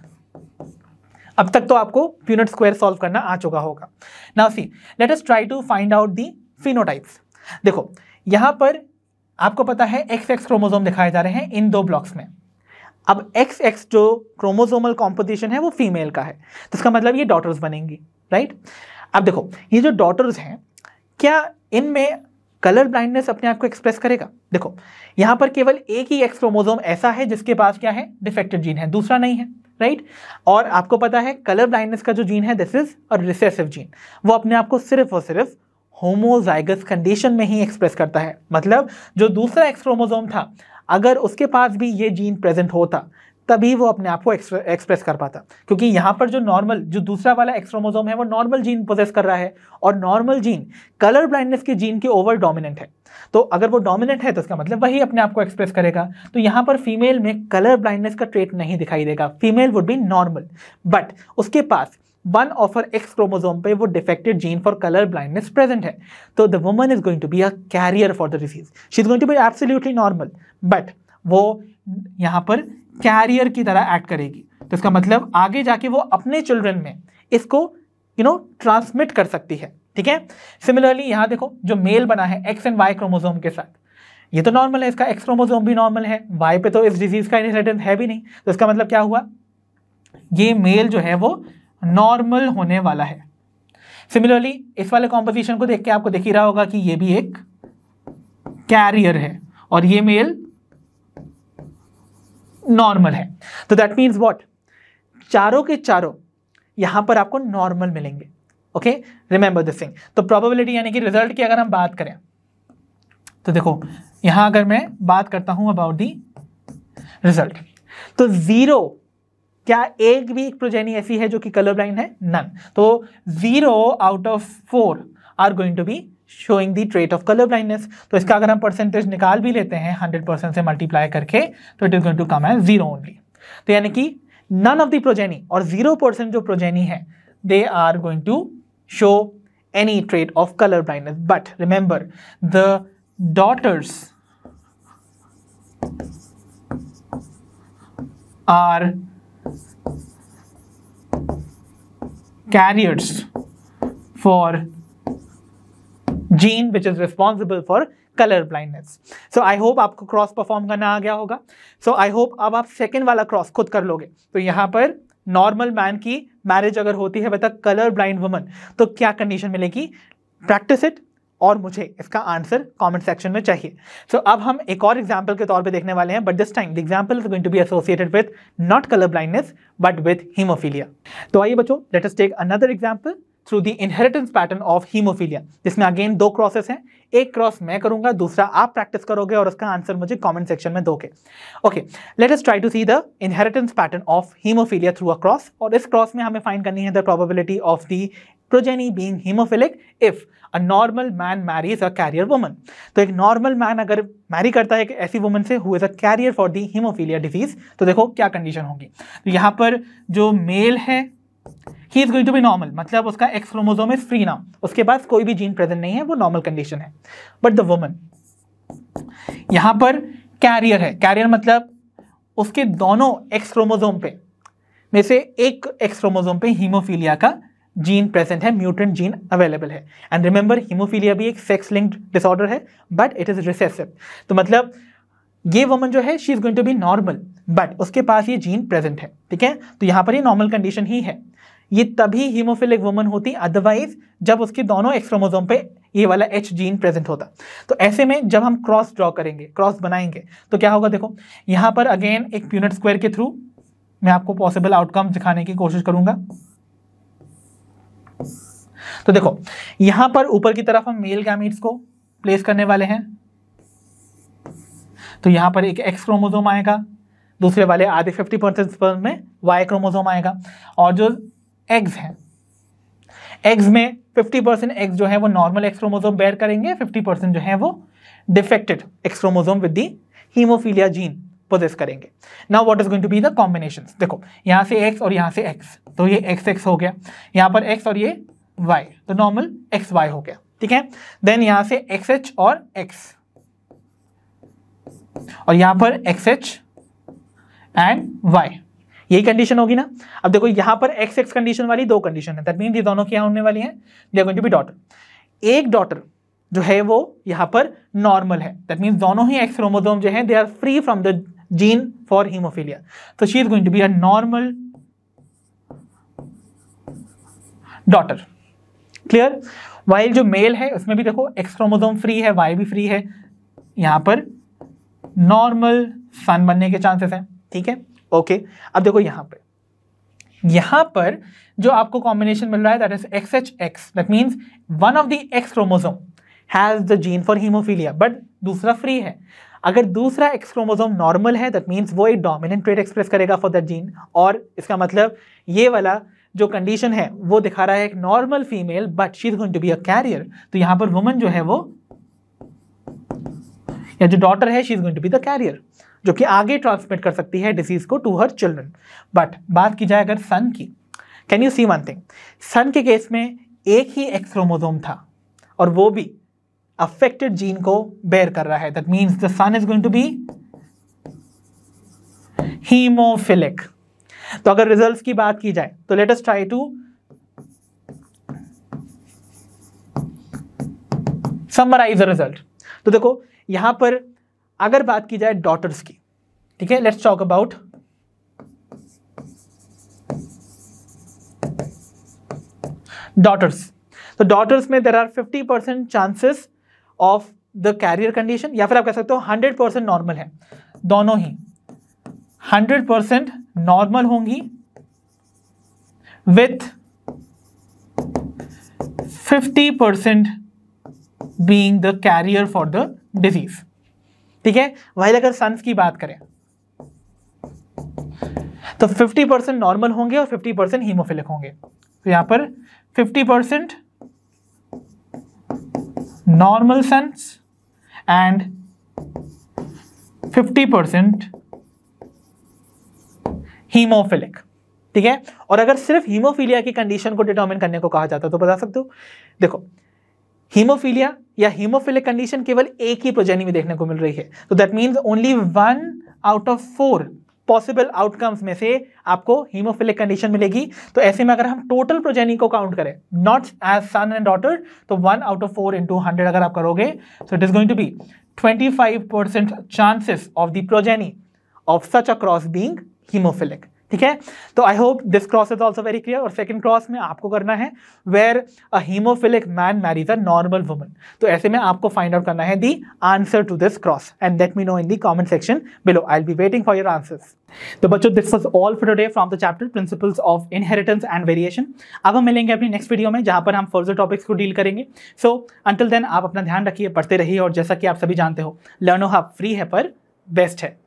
अब तक तो आपको प्यूनेट स्क्वायर सॉल्व करना आ चुका होगा। Now see, let us try to find out the phenotypes. देखो यहां पर आपको पता है एक्स एक्स क्रोमोसोम दिखाए जा रहे हैं इन दो ब्लॉक्स में। अब एक्स एक्स जो क्रोमोसोमल कॉम्पोजिशन है वो फीमेल का है, तो इसका मतलब ये डॉटर्स बनेंगी, राइट। अब देखो ये जो डॉटर्स हैं, क्या इनमें कलर ब्लाइंडनेस अपने आप को एक्सप्रेस करेगा? देखो यहां पर केवल एक ही एक्स क्रोमोसोम ऐसा है जिसके पास क्या है, डिफेक्टेड जीन है, दूसरा नहीं है, राइट। और आपको पता है कलर ब्लाइंडनेस का जो जीन है this is a recessive gene, वो अपने आप को सिर्फ और सिर्फ होमोजाइगस कंडीशन में ही एक्सप्रेस करता है। मतलब जो दूसरा एक्स क्रोमोसोम था अगर उसके पास भी ये जीन प्रेजेंट होता तभी वो अपने आप को एक्सप्रेस कर पाता, क्योंकि यहाँ पर जो नॉर्मल जो दूसरा वाला एक्स क्रोमोसोम है वो नॉर्मल जीन पोजेस कर रहा है, और नॉर्मल जीन कलर ब्लाइंडनेस के जीन के ओवर डोमिनेंट है। तो अगर वो डोमिनेंट है तो इसका मतलब वही अपने आप को एक्सप्रेस करेगा। तो यहाँ पर फीमेल में कलर ब्लाइंडनेस का ट्रेट नहीं दिखाई देगा, female would be normal, but उसके पास one of her X chromosome पे वो defected gene for colour blindness present है। तो the woman is going to be a carrier for the disease, she is going to be absolutely normal, but वो यहाँ पर कैरियर की तरह एक्ट करेगी। तो इसका मतलब आगे जाके वो अपने चिल्ड्रन में इसको ट्रांसमिट कर सकती है। ठीक है, सिमिलरली यहाँ देखो जो मेल बना है एक्स एंड वाई क्रोमोसोम के साथ, ये तो नॉर्मल है, इसका एक्स क्रोमोसोम भी नॉर्मल है, वाई पे तो इस डिजीज का इनहेरिटेंस है भी नहीं, तो इसका मतलब क्या हुआ, ये मेल जो है वो नॉर्मल होने वाला है। सिमिलरली इस वाले कॉम्पोजिशन को देख के आपको दिख ही रहा होगा कि ये भी एक कैरियर है और ये मेल नॉर्मल है। तो दैट मीन्स व्हाट, चारों के चारों यहां पर आपको नॉर्मल मिलेंगे। Okay, remember this thing. तो प्रोबेबिलिटी यानी कि रिजल्ट की अगर हम बात करें तो देखो यहां अगर मैं बात करता हूं अबाउट दी रिजल्ट, तो 0, क्या एक भी प्रोजेनी ऐसी है जो कि कलर ब्लाइंड है? नन। तो 0 out of 4 are going to be showing the trait of colour blindness. तो इसका अगर हम परसेंटेज निकाल भी लेते हैं 100% से मल्टीप्लाई करके, तो it is going to come as 0 only. तो यानी कि नन ऑफ द प्रोजेनी और 0% जो प्रोजेनी है, they are going to show any trait of colour blindness. But remember, the daughters are carriers for gene which is responsible for color blindness. So I hope आपको क्रॉस परफॉर्म करना आ गया होगा। So I hope अब आप सेकेंड वाला क्रॉस खुद कर लोगे। तो यहां पर नॉर्मल मैन की मैरिज अगर होती है बता कलर ब्लाइंड वुमन, तो क्या कंडीशन मिलेगी? प्रैक्टिस इट और मुझे इसका आंसर कमेंट सेक्शन में चाहिए। सो अब हम एक और एग्जांपल के तौर पे देखने वाले हैं, but this time the example is going to be associated with not colour blindness but with haemophilia. तो आइए बच्चों, let us take another example through the inheritance pattern of haemophilia, जिसमें अगेन 2 क्रॉसेस हैं। एक क्रॉस मैं करूंगा, दूसरा आप प्रैक्टिस करोगे और उसका आंसर मुझे कमेंट सेक्शन में दोगे। Okay, let us try to see the inheritance pattern of haemophilia through a cross. और इस क्रॉस में हमें फाइंड करनी है the probability of the progeny being hemophilic if a normal man marries a carrier woman। तो एक नॉर्मल मैन अगर मैरी करता है एक ऐसी वुमन से who is a carrier for the hemophilia disease, तो देखो क्या कंडीशन होगी। तो यहाँ पर जो मेल है he is going to be normal, मतलब उसका एक्स क्रोमोसोम इज फ्री ना, उसके पास कोई भी जीन प्रेजेंट नहीं है, वो नॉर्मल कंडीशन है। बट द वुमन यहाँ पर कैरियर है। कैरियर मतलब उसके दोनों एक्स क्रोमोसोम पे में से एक एक्स क्रोमोसोम पे हीमोफीलिया का जीन प्रेजेंट है, म्यूटेंट जीन अवेलेबल है। एंड रिमेंबर, हीमोफीलिया भी एक सेक्स लिंक्ड डिसऑर्डर है, बट इट इज रिसेसिव। तो मतलब ये वुमन जो है she is going to be normal, but उसके पास ये जीन प्रेजेंट है। ठीक है, तो यहाँ पर ये नॉर्मल कंडीशन ही है। ये तभी हीमोफिलिक वुमन होती, अदरवाइज जब उसके दोनों एक्स क्रोमोसोम पे ये वाला एच जीन प्रेजेंट होता। तो ऐसे में जब हम क्रॉस ड्रॉ करेंगे, क्रॉस बनाएंगे, तो क्या होगा? देखो यहाँ पर अगेन एक प्यूनेट स्क्वायर के थ्रू मैं आपको पॉसिबल आउटकम दिखाने की कोशिश करूंगा। तो देखो यहां पर ऊपर की तरफ हम मेल गैमीट्स को प्लेस करने वाले हैं। तो यहां पर एक एक्स क्रोमोसोम आएगा, दूसरे वाले आधे 50% स्पर्म में वाई क्रोमोसोम आएगा। और जो एग्स हैं, एग्स में 50% एग्स जो है वो नॉर्मल एक्स क्रोमोसोम बेयर करेंगे, 50% जो है वो defected X chromosome with the haemophilia gene possess करेंगे। Now what is going to be the combinations? देखो यहां से एक्स और यहां से एक्स, तो ये एक्स एक्स हो गया, यहां पर एक्स और ये वाई, तो नॉर्मल एक्स वाई हो गया। ठीक है, देन यहां से एक्स एच और एक्स, और यहां पर एक्स एच एंड वाई, यही कंडीशन होगी ना। अब देखो यहां पर एक्स एक्स कंडीशन वाली 2 कंडीशन है, दैट मीन्स ये दोनों क्या होने वाली हैं? They are going to be daughter. एक डॉटर जो है वो यहां पर नॉर्मल है, दैट मीन्स दोनों ही एक्स क्रोमोसोम जो है they are free from the gene for haemophilia, तो she is going to be a normal daughter. Clear? While जो मेल है उसमें भी देखो एक्स क्रोमोसोम फ्री है, वाई भी फ्री है, यहां पर नॉर्मल सन बनने के चांसेस हैं। ठीक है, ओके। अब देखो यहां पर जो आपको कॉम्बिनेशन मिल रहा है that is x H x, that means one of the X chromosome has the gene for haemophilia but दूसरा फ्री है। अगर दूसरा एक्स क्रोमोसोम नॉर्मल है दैट मीन्स वो एक डोमिनेंट ट्रेट एक्सप्रेस करेगा फॉर दैट जीन, और इसका मतलब ये वाला जो कंडीशन है वो दिखा रहा है एक normal female but she is going to be a carrier. तो यहां पर वुमन जो है वो, या जो डॉटर है, she is going to be the carrier, जो कि आगे ट्रांसमिट कर सकती है डिजीज को टू हर चिल्ड्रन। बट बात की जाए अगर सन की, can you see one thing, son के केस में एक ही एक्स क्रोमोसोम था और वो भी अफेक्टेड जीन को बेयर कर रहा है, that means the son is going to be haemophilic. तो अगर रिजल्ट्स की बात की जाए तो let us try to summarise the result. तो देखो यहां पर अगर बात की जाए डॉटर्स की, ठीक है, लेट्स टॉक अबाउट डॉटर्स, तो डॉटर्स में there are 50% chances of the carrier condition, या फिर आप कह सकते हो 100% नॉर्मल है, दोनों ही 100% नॉर्मल होंगी with 50% being the carrier for the disease. ठीक है, वही अगर सन्स की बात करें तो 50% नॉर्मल होंगे और 50% हीमोफिलिक होंगे। तो यहां पर 50% नॉर्मल सन्स एंड 50% हीमोफिलिक। ठीक है, और अगर सिर्फ हीमोफीलिया की कंडीशन को डिटरमिन करने को कहा जाता तो बता सकते हो, देखो हीमोफीलिया या हीमोफिलिक कंडीशन केवल एक ही प्रोजेनी में देखने को मिल रही है, तो that means only 1 out of 4 possible outcomes में से आपको हीमोफिलिक कंडीशन मिलेगी। तो ऐसे में अगर हम टोटल प्रोजेनी को काउंट करें not as son and daughter, तो 1 आउट ऑफ 4 into 100 अगर आप करोगे, so it is going to be 25% chances of the progeny of such a cross being haemophilic. ठीक है, तो I hope this cross is also very clear. और सेकंड क्रॉस में आपको करना है where a haemophilic man marries a normal woman, तो ऐसे में आपको फाइंड आउट करना है the answer to this cross and let me know in the comment section below. I will be waiting for your answers. तो बच्चों, this was all for today from the chapter principles of inheritance and variation. अब हम मिलेंगे अपनी नेक्स्ट वीडियो में जहां पर हम फर्दर टॉपिक्स को डील करेंगे। सो अंटिल देन आप अपना ध्यान रखिए, पढ़ते रहिए, और जैसा कि आप सभी जानते हो, लर्नो हब फ्री है पर बेस्ट है।